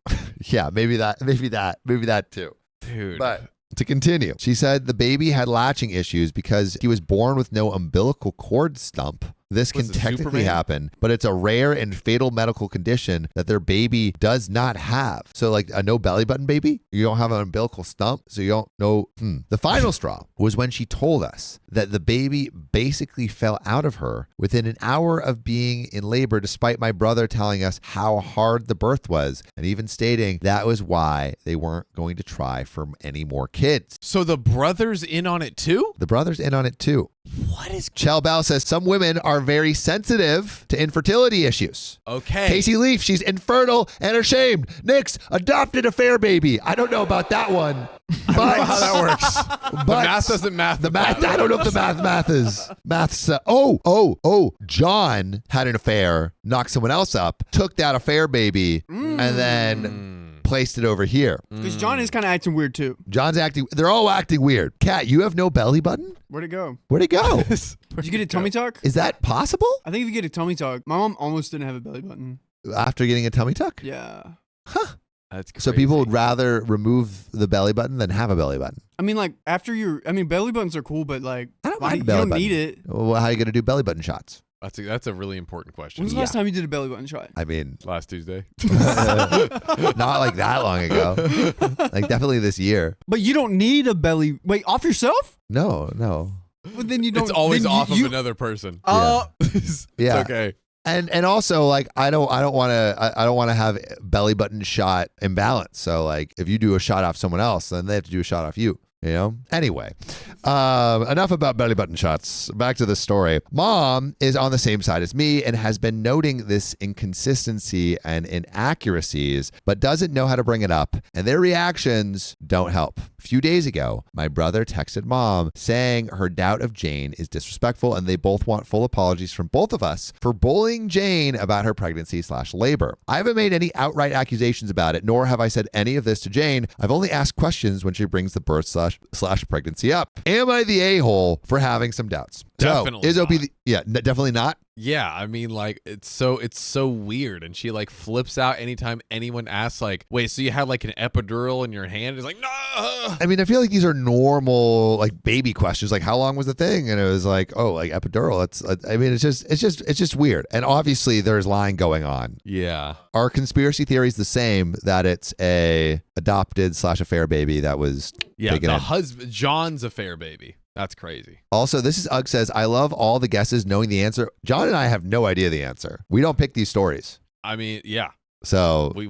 Yeah, maybe that too. Dude. But to continue, she said the baby had latching issues because he was born with no umbilical cord stump. This can technically Superman? happen, but it's a rare and fatal medical condition that their baby does not have. So like a no belly button baby, you don't have an umbilical stump, so you don't know. The final straw was when she told us that the baby basically fell out of her within an hour of being in labor, despite my brother telling us how hard the birth was and even stating that was why they weren't going to try for any more kids. So the brother's in on it too? The brother's in on it too. What is... Chell Bell says some women are very sensitive to infertility issues. Okay. Casey Leaf, she's infertile and ashamed. Nix adopted a fair baby. I don't know about that one. I don't know how that works. But the math doesn't math. The math, I don't know if the math is. Math's, John had an affair, knocked someone else up, took that affair baby, and then placed it over here. Because John is kind of acting weird too. John's acting, they're all acting weird. Kat, you have no belly button? Where'd it go? Where'd it go? Did you get a tummy tuck? Is that possible? I think if you get a tummy tuck, my mom almost didn't have a belly button. After getting a tummy tuck? Yeah. That's crazy. So people would rather remove the belly button than have a belly button. I mean, like belly buttons are cool, but like, I don't why mind you a belly don't button. need it. Well, how are you going to do belly button shots? That's a really important question. When's the last time you did a belly button shot? I mean, Last Tuesday. not like that long ago. Like definitely this year. But you don't need a belly. Wait, off yourself? No. But then you don't. It's always then off you, of another person. Yeah. Yeah. It's okay. And also like I don't want to have belly button shot imbalance. So like if you do a shot off someone else, then they have to do a shot off you. You know? Anyway, enough about belly button shots. Back to the story. Mom is on the same side as me and has been noting this inconsistency and inaccuracies, but doesn't know how to bring it up. And their reactions don't help. A few days ago, my brother texted mom saying her doubt of Jane is disrespectful and they both want full apologies from both of us for bullying Jane about her pregnancy/labor. I haven't made any outright accusations about it, nor have I said any of this to Jane. I've only asked questions when she brings the birth/pregnancy up. Am I the a-hole for having some doubts? Definitely So, is OP not. Definitely not. Yeah, I mean, like it's so weird, and she like flips out anytime anyone asks, like, "Wait, so you had like an epidural in your hand?" It's like, no. I mean, I feel like these are normal like baby questions, like how long was the thing, and it was like, oh, like epidural. It's just weird, and obviously there's lying going on. Yeah. Our conspiracy theory is the same, that it's a adopted/affair baby that was taken The in. husband, John's affair baby. That's crazy. Also, this is Ugg says, I love all the guesses knowing the answer. John and I have no idea the answer. We don't pick these stories. I mean, yeah. So We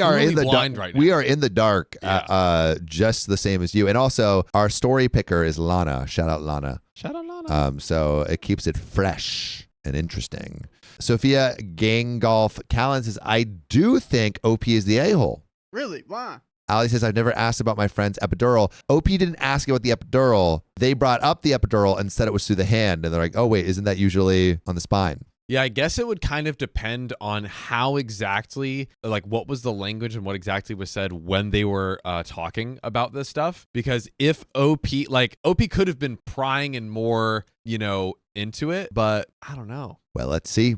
are in the blind dark. right now. We are in the dark, Yeah. just the same as you. And also, our story picker is Lana. Shout out Lana. Shout out Lana. So it keeps it fresh and interesting. Sophia Gangolf Callan says, I do think OP is the a-hole. Really? Why? Ali says, I've never asked about my friend's epidural. OP didn't ask about the epidural. They brought up the epidural and said it was through the hand. And they're like, oh, wait, isn't that usually on the spine? Yeah, I guess it would kind of depend on how exactly, like what was the language and what exactly was said when they were talking about this stuff. Because if OP could have been prying and more, into it, but I don't know. Well, let's see.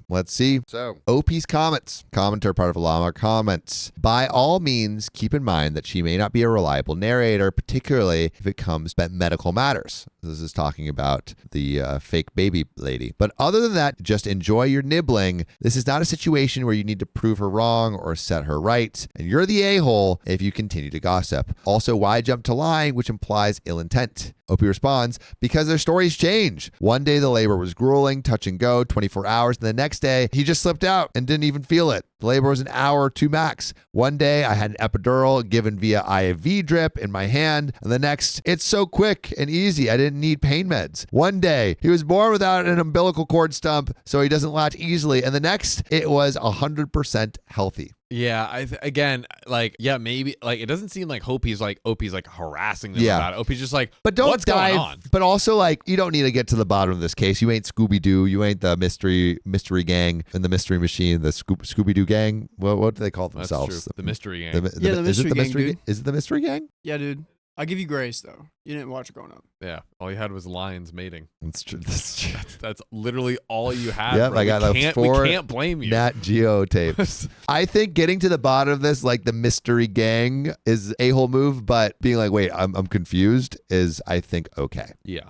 So, OP's commenter, part of Llama comments. By all means, keep in mind that she may not be a reliable narrator, particularly if it comes to medical matters. This is talking about the fake baby lady. But other than that, just enjoy your nibbling. This is not a situation where you need to prove her wrong or set her right. And you're the a-hole if you continue to gossip. Also, why jump to lying, which implies ill intent? OP responds, because their stories change. One day the labor was grueling, touch and go, 24 hours. And the next day, he just slipped out and didn't even feel it. The labor was an hour or two max. One day, I had an epidural given via IV drip in my hand. And the next, it's so quick and easy, I didn't need pain meds. One day, he was born without an umbilical cord stump, so he doesn't latch easily. And the next, it was 100% healthy. Yeah, again, like, yeah, maybe, like, it doesn't seem like OP's like harassing them Yeah. about it. OP's just like, But don't what's dive. going on? But also, like, you don't need to get to the bottom of this case. You ain't Scooby-Doo. You ain't the mystery gang and the mystery machine, the Scooby-Doo gang. What do they call That's themselves? true. The mystery gang. The mystery gang, dude. Is it the mystery gang? Yeah, dude. I'll give you grace though. You didn't watch it growing up. Yeah, all you had was lions mating. That's true. That's true. That's literally all you had. Yep, bro. I got we those 4 can't blame you. Nat Geo tapes. I think getting to the bottom of this, like the mystery gang, is a-hole move, but being like, wait, I'm confused is, I think, okay. Yeah,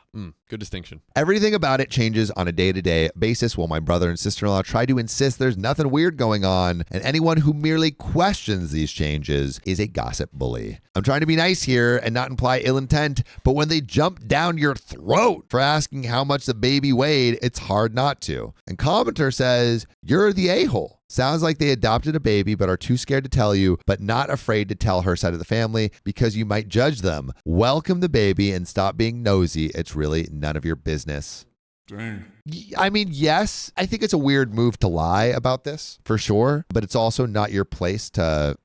good distinction. Everything about it changes on a day-to-day basis while my brother and sister-in-law try to insist there's nothing weird going on, and anyone who merely questions these changes is a gossip bully. I'm trying to be nice here and not imply ill intent, but when they jump down your throat for asking how much the baby weighed, it's hard not to. And commenter says, you're the a-hole. Sounds like they adopted a baby but are too scared to tell you, but not afraid to tell her side of the family because you might judge them. Welcome the baby and stop being nosy. It's really none of your business. Dang. I mean, yes, I think it's a weird move to lie about this, for sure, but it's also not your place to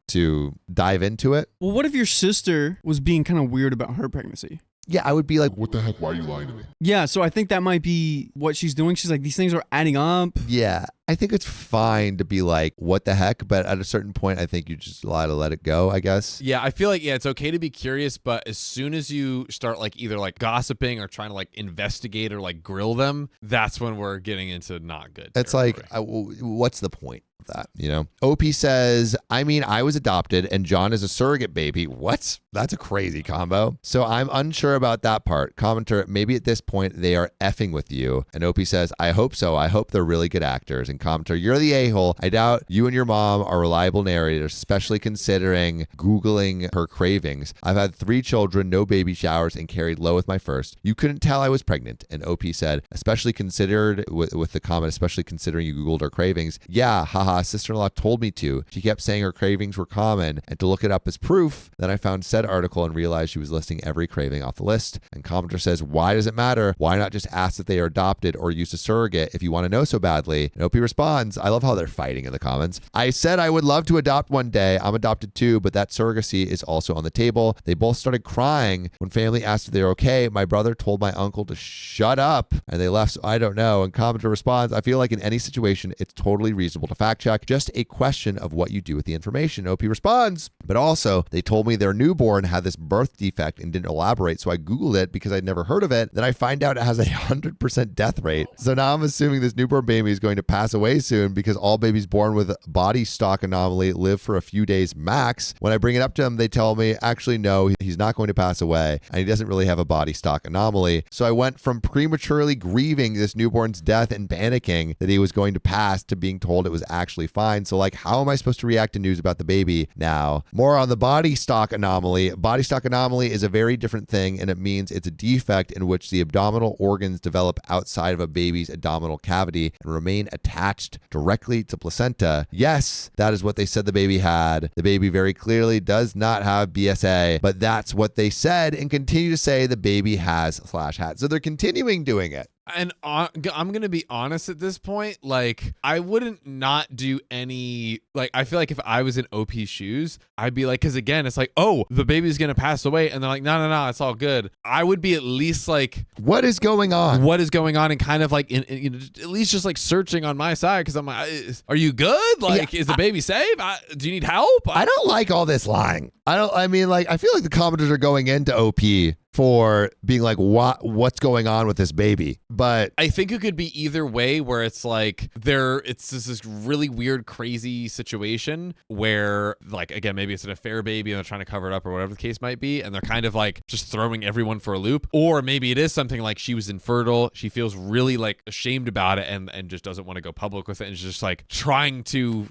dive into it. Well, what if your sister was being kind of weird about her pregnancy? Yeah, I would be like, What the heck? Why are you lying to me? Yeah, so I think that might be what she's doing. She's like, these things are adding up. yeah, I think it's fine to be like, what the heck? But at a certain point, I think you just gotta let it go, I guess. Yeah, I feel like, it's okay to be curious, but as soon as you start like either like gossiping or trying to like investigate or like grill them, that's when we're getting into not good. It's like, what's the point of that? You know? OP says, I mean, I was adopted and John is a surrogate baby. What? That's a crazy combo. So I'm unsure about that part. Commenter, maybe at this point they are effing with you. And OP says, I hope so. I hope they're really good actors. And commenter, you're the a-hole. I doubt you and your mom are reliable narrators, especially considering Googling her cravings. I've had 3 children, no baby showers, and carried low with my first. You couldn't tell I was pregnant. And OP said, especially considered with the comment, especially considering you Googled her cravings. Yeah, haha, sister-in-law told me to. She kept saying her cravings were common and to look it up as proof. Then I found said article and realized she was listing every craving off the list. And commenter says, why does it matter? Why not just ask that they are adopted or use a surrogate if you want to know so badly? And OP responds, I love how they're fighting in the comments. I said I would love to adopt one day. I'm adopted too, but that surrogacy is also on the table. They both started crying when family asked if they were okay. My brother told my uncle to shut up and they left, so I don't know. And commenter responds, I feel like in any situation, it's totally reasonable to fact check. Just a question of what you do with the information. OP responds, but also they told me their newborn had this birth defect and didn't elaborate, so I Googled it because I'd never heard of it. Then I find out it has a 100% death rate. So now I'm assuming this newborn baby is going to pass away soon because all babies born with body stock anomaly live for a few days max. When I bring it up to them, they tell me, actually, no, he's not going to pass away and he doesn't really have a body stock anomaly. So I went from prematurely grieving this newborn's death and panicking that he was going to pass to being told it was actually fine. So like, how am I supposed to react to news about the baby now? More on the body stock anomaly. Body stock anomaly is a very different thing, and it means it's a defect in which the abdominal organs develop outside of a baby's abdominal cavity and remain attached directly to placenta. Yes, that is what they said the baby had. The baby very clearly does not have BSA, but that's what they said and continue to say the baby has /had. So they're continuing doing it. And I'm going to be honest at this point, like, I wouldn't not do any, like, I feel like if I was in OP's shoes, I'd be like, because again, it's like, oh, the baby's going to pass away. And they're like, no, it's all good. I would be at least like, what is going on? What is going on? And kind of like, at least just like searching on my side. Because I'm like, are you good? Like, is the baby safe? Do you need help? I don't like all this lying. I mean, I feel like the commenters are going into OP for being like, what's going on with this baby? But I think it could be either way, where it's like it's this really weird, crazy situation where, like, again, maybe it's an affair baby and they're trying to cover it up or whatever the case might be, and they're kind of like just throwing everyone for a loop. Or maybe it is something like she was infertile, she feels really like ashamed about it and just doesn't want to go public with it, and is just like trying to,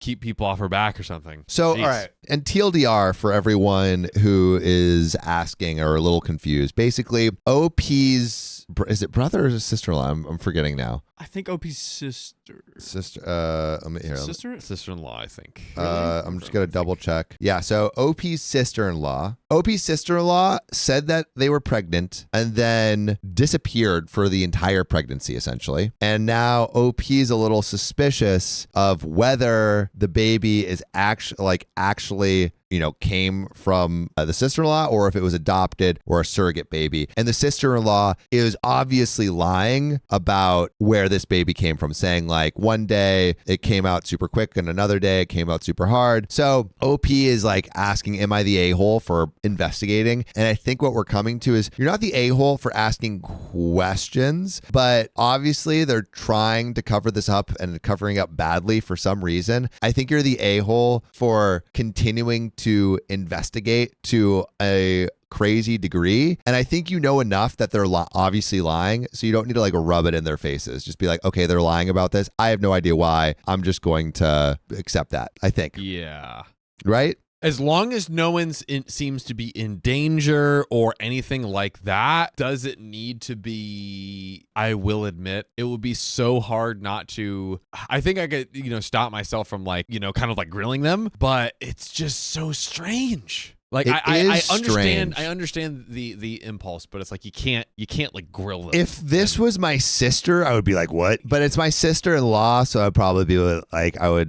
keep people off her back or something. So, Jeez. all right. And TLDR for everyone who is asking or a little confused. Basically, OP's, is it brother or sister-in-law? I'm forgetting now. I think OP's sister. Let me hear. Sister-in-law, I think. I'm just gonna double check. Yeah, so OP's sister-in-law. OP's sister-in-law said that they were pregnant and then disappeared for the entire pregnancy, essentially. And now OP is a little suspicious of whether the baby is actually came from the sister-in-law or if it was adopted or a surrogate baby. And the sister-in-law is obviously lying about where this baby came from, saying like one day it came out super quick and another day it came out super hard. So OP is like asking, am I the a-hole for investigating? And I think what we're coming to is you're not the a-hole for asking questions, but obviously they're trying to cover this up and covering up badly for some reason. I think you're the a-hole for continuing to investigate to a crazy degree. And I think you know enough that they're obviously lying. So you don't need to like rub it in their faces. Just be like, okay, they're lying about this. I have no idea why. I'm just going to accept that, I think. Yeah. Right? As long as no one seems to be in danger or anything like that, does it need to be, I will admit, it would be so hard not to, I think I could, stop myself from kind of grilling them, but it's just so strange. Like I understand the impulse, but it's like you can't like grill them. If this was my sister, I would be like, what? But it's my sister-in-law, so I'd probably be like, I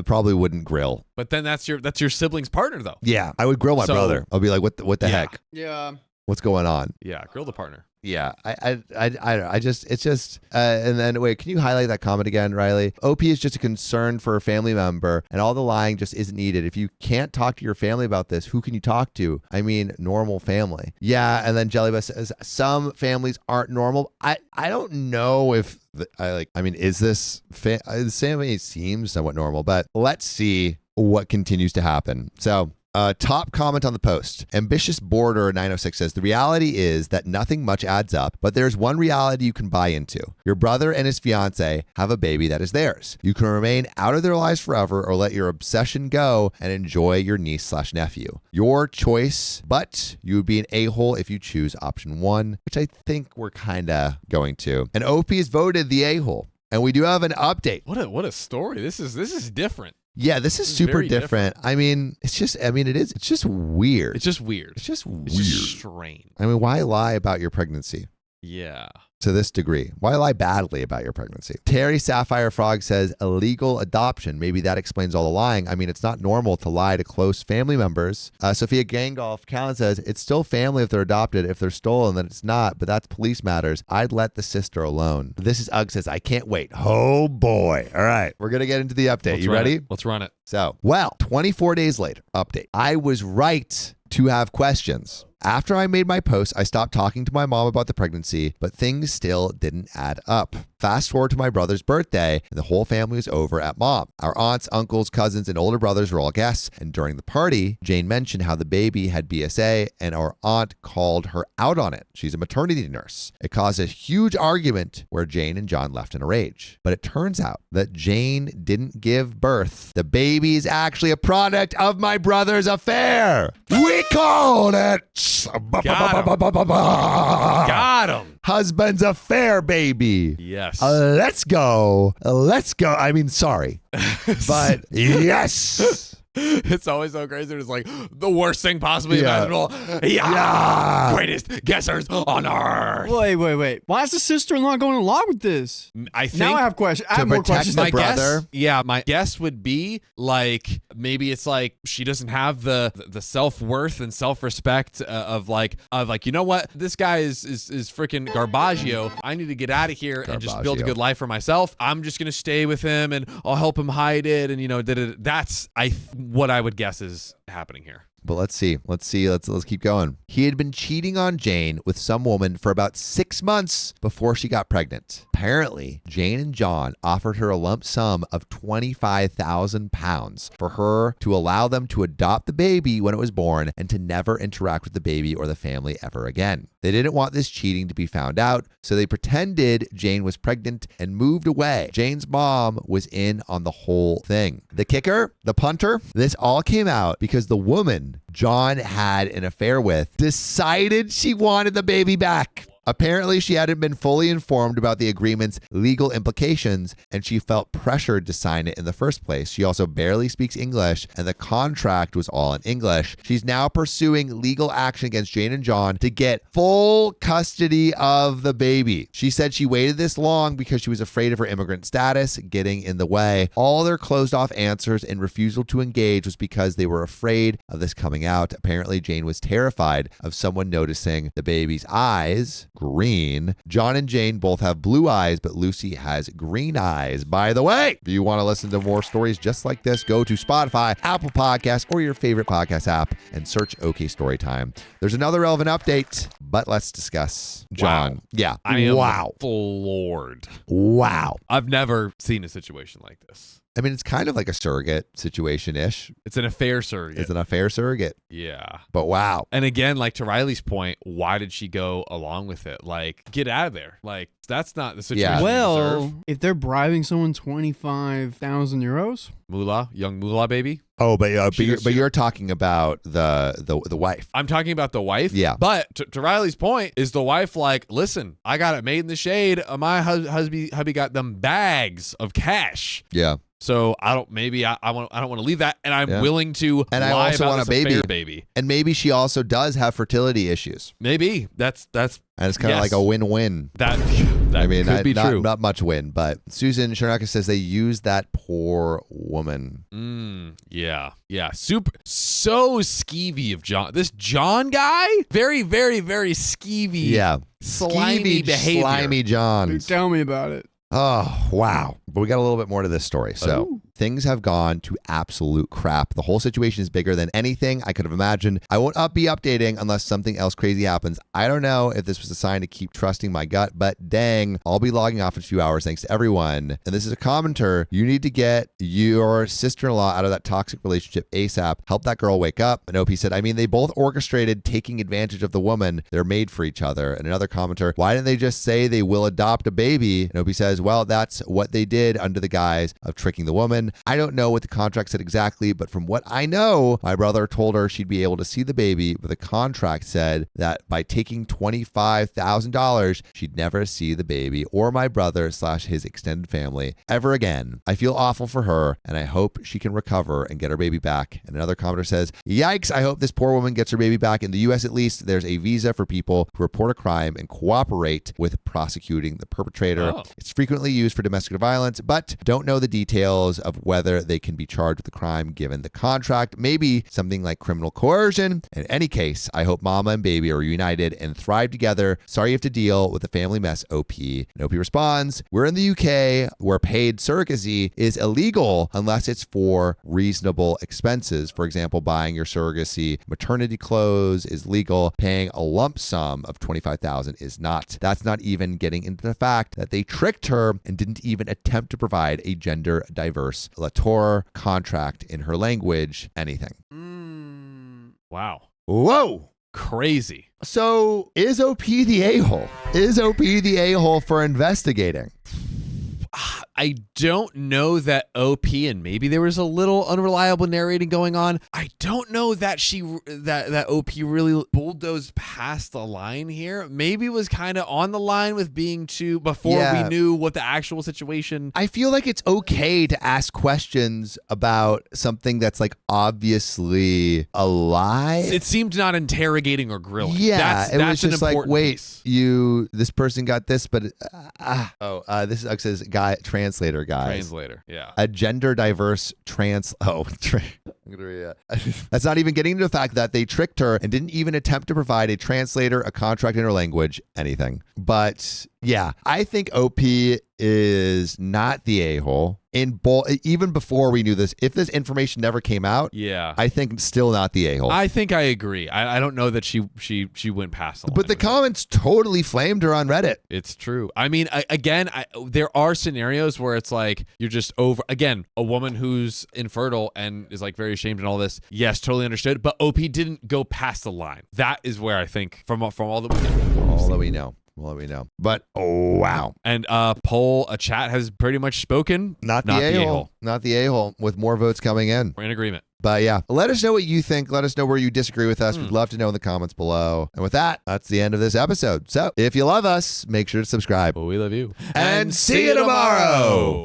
probably wouldn't grill. But then that's your sibling's partner though. Yeah, I would grill my brother. I'll be like, what the heck? Yeah. What's going on? Yeah, grill the partner. Yeah, it's just, and then wait, can you highlight that comment again, Riley? OP is just a concern for a family member and all the lying just isn't needed. If you can't talk to your family about this, who can you talk to? I mean, normal family. Yeah, and then Jellybus says some families aren't normal. I don't know if, is this, family seems somewhat normal, but let's see what continues to happen. So, top comment on the post. Ambitious Border 906 says, the reality is that nothing much adds up, but there's one reality you can buy into. Your brother and his fiance have a baby that is theirs. You can remain out of their lives forever or let your obsession go and enjoy your niece/nephew. Your choice, but you would be an a-hole if you choose option 1, which I think we're kind of going to. And OP has voted the a-hole. And we do have an update. What a story. This is different. Yeah, this is super different. I mean, it's just weird. It's just weird. It's just strange. I mean, why lie about your pregnancy? Yeah. To this degree. Why lie badly about your pregnancy? Terry Sapphire Frog says illegal adoption. Maybe that explains all the lying. I mean, it's not normal to lie to close family members. Sophia Gangolf Callan says it's still family if they're adopted. If they're stolen, then it's not. But that's police matters. I'd let the sister alone. This is Ugg says, I can't wait. Oh boy. All right. We're going to get into the update. You ready? Let's run it. So, 24 days later, update. I was right to have questions. After I made my post, I stopped talking to my mom about the pregnancy, but things still didn't add up. Fast forward to my brother's birthday, and the whole family was over at mom. Our aunts, uncles, cousins, and older brothers were all guests, and during the party, Jane mentioned how the baby had BSA, and our aunt called her out on it. She's a maternity nurse. It caused a huge argument where Jane and John left in a rage. But it turns out that Jane didn't give birth. The baby is actually a product of my brother's affair. We called it. Got him. Husband's affair, baby. Yes. Let's go. I mean, sorry. But yes. It's always so crazy. It's like the worst thing possibly imaginable. Yeah. Greatest guessers on earth. Wait. Why is the sister-in-law going along with this? I think now I have questions. I have more questions. My brother. My guess would be like maybe it's like she doesn't have the self-worth and self-respect of you know what, this guy is freaking Garbaggio. I need to get out of here and just build a good life for myself. I'm just gonna stay with him and I'll help him hide it and that's what I would guess is happening here. But let's see. Let's keep going. He had been cheating on Jane with some woman for about 6 months before she got pregnant. Apparently, Jane and John offered her a lump sum of £25,000 for her to allow them to adopt the baby when it was born and to never interact with the baby or the family ever again. They didn't want this cheating to be found out, so they pretended Jane was pregnant and moved away. Jane's mom was in on the whole thing. The kicker, the punter, this all came out because the woman John had an affair with decided she wanted the baby back. Apparently, she hadn't been fully informed about the agreement's legal implications, and she felt pressured to sign it in the first place. She also barely speaks English, and the contract was all in English. She's now pursuing legal action against Jane and John to get full custody of the baby. She said she waited this long because she was afraid of her immigrant status getting in the way. All their closed off answers and refusal to engage was because they were afraid of this coming out. Apparently, Jane was terrified of someone noticing the baby's eyes, green. John and Jane both have blue eyes, but Lucy has green eyes. By the way, if you want to listen to more stories just like this, go to Spotify, Apple Podcasts, or your favorite podcast app and search OK Storytime. There's another relevant update, but let's discuss John. Wow. Yeah. I am wow. floored. Wow. I've never seen a situation like this. I mean, it's kind of like a surrogate situation-ish. It's an affair surrogate. It's an affair surrogate. Yeah. But wow. And again, like to Riley's point, why did she go along with it? Like, get out of there. Like, that's not the situation. Yeah. you Well, deserve. if they're bribing someone 25,000 euros, Moolah, young Moolah baby. Oh, but you're talking about the wife. I'm talking about the wife. Yeah. But to Riley's point, is the wife like, listen, I got it made in the shade. My hubby got them bags of cash. Yeah. So I don't want to leave that, and I'm willing to And I lie also about want a this baby. affair baby. And maybe she also does have fertility issues. Maybe that's And it's kind of Yes. like a win-win. that. I mean, could be true. not much win, but Susan Sharnaka says they used that poor woman. Yeah. So skeevy of John. This John guy, very, very, very skeevy. Yeah. Slimy Skeevy, behavior. Slimy John. tell me about it. Oh, wow. But we got a little bit more to this story. So things have gone to absolute crap. The whole situation is bigger than anything I could have imagined. I won't be updating unless something else crazy happens. I don't know if this was a sign to keep trusting my gut, but dang, I'll be logging off in a few hours. Thanks to everyone. And this is a commenter. You need to get your sister-in-law out of that toxic relationship ASAP. Help that girl wake up. And OP said, I mean, they both orchestrated taking advantage of the woman. They're made for each other. And another commenter, why didn't they just say they will adopt a baby? And OP says, well, that's what they did under the guise of tricking the woman. I don't know what the contract said exactly, but from what I know, my brother told her she'd be able to see the baby, but the contract said that by taking $25,000, she'd never see the baby or my brother / his extended family ever again. I feel awful for her, and I hope she can recover and get her baby back. And another commenter says, yikes, I hope this poor woman gets her baby back. In the US, at least, there's a visa for people who report a crime and cooperate with prosecuting the perpetrator. Oh. It's frequently used for domestic violence, but don't know the details of whether they can be charged with the crime given the contract. Maybe something like criminal coercion. In any case, I hope mama and baby are united and thrive together. Sorry you have to deal with the family mess, OP. And OP responds, we're in the UK where paid surrogacy is illegal unless it's for reasonable expenses. For example, buying your surrogacy maternity clothes is legal. Paying a lump sum of $25,000 is not. That's not even getting into the fact that they tricked her and didn't even attempt to provide a gender diverse Latour contract in her language, anything. Wow. Whoa. Crazy. So is OP the a-hole? Is OP the a-hole for investigating? I don't know that OP, and maybe there was a little unreliable narrating going on. I don't know that that OP really bulldozed past the line here. Maybe was kind of on the line with being too before we knew what the actual situation. I feel like it's okay to ask questions about something that's like obviously a lie. It seemed not interrogating or grilling. Yeah, it was just like, wait, piece. this person got this, but this is says translator guys. Translator, yeah. A gender diverse that's not even getting into the fact that they tricked her and didn't even attempt to provide a translator, a contract in her language, anything. But yeah, I think OP is not the a-hole. Even before we knew this, if this information never came out, Yeah. I think still not the a-hole. I think I agree. I don't know that she went past the line. But the comments totally flamed her on Reddit. It's true. I mean, there are scenarios where it's like you're just over. Again, a woman who's infertile and is like very ashamed and all this. Yes, totally understood. But OP didn't go past the line. That is where I think from all that we know. Well, we know. But oh wow. And a chat has pretty much spoken. Not the a-hole. Not the a-hole with more votes coming in. We're in agreement. But yeah, let us know what you think. Let us know where you disagree with us. We'd love to know in the comments below. And with that, that's the end of this episode. So if you love us, make sure to subscribe. Well, we love you. And see you tomorrow.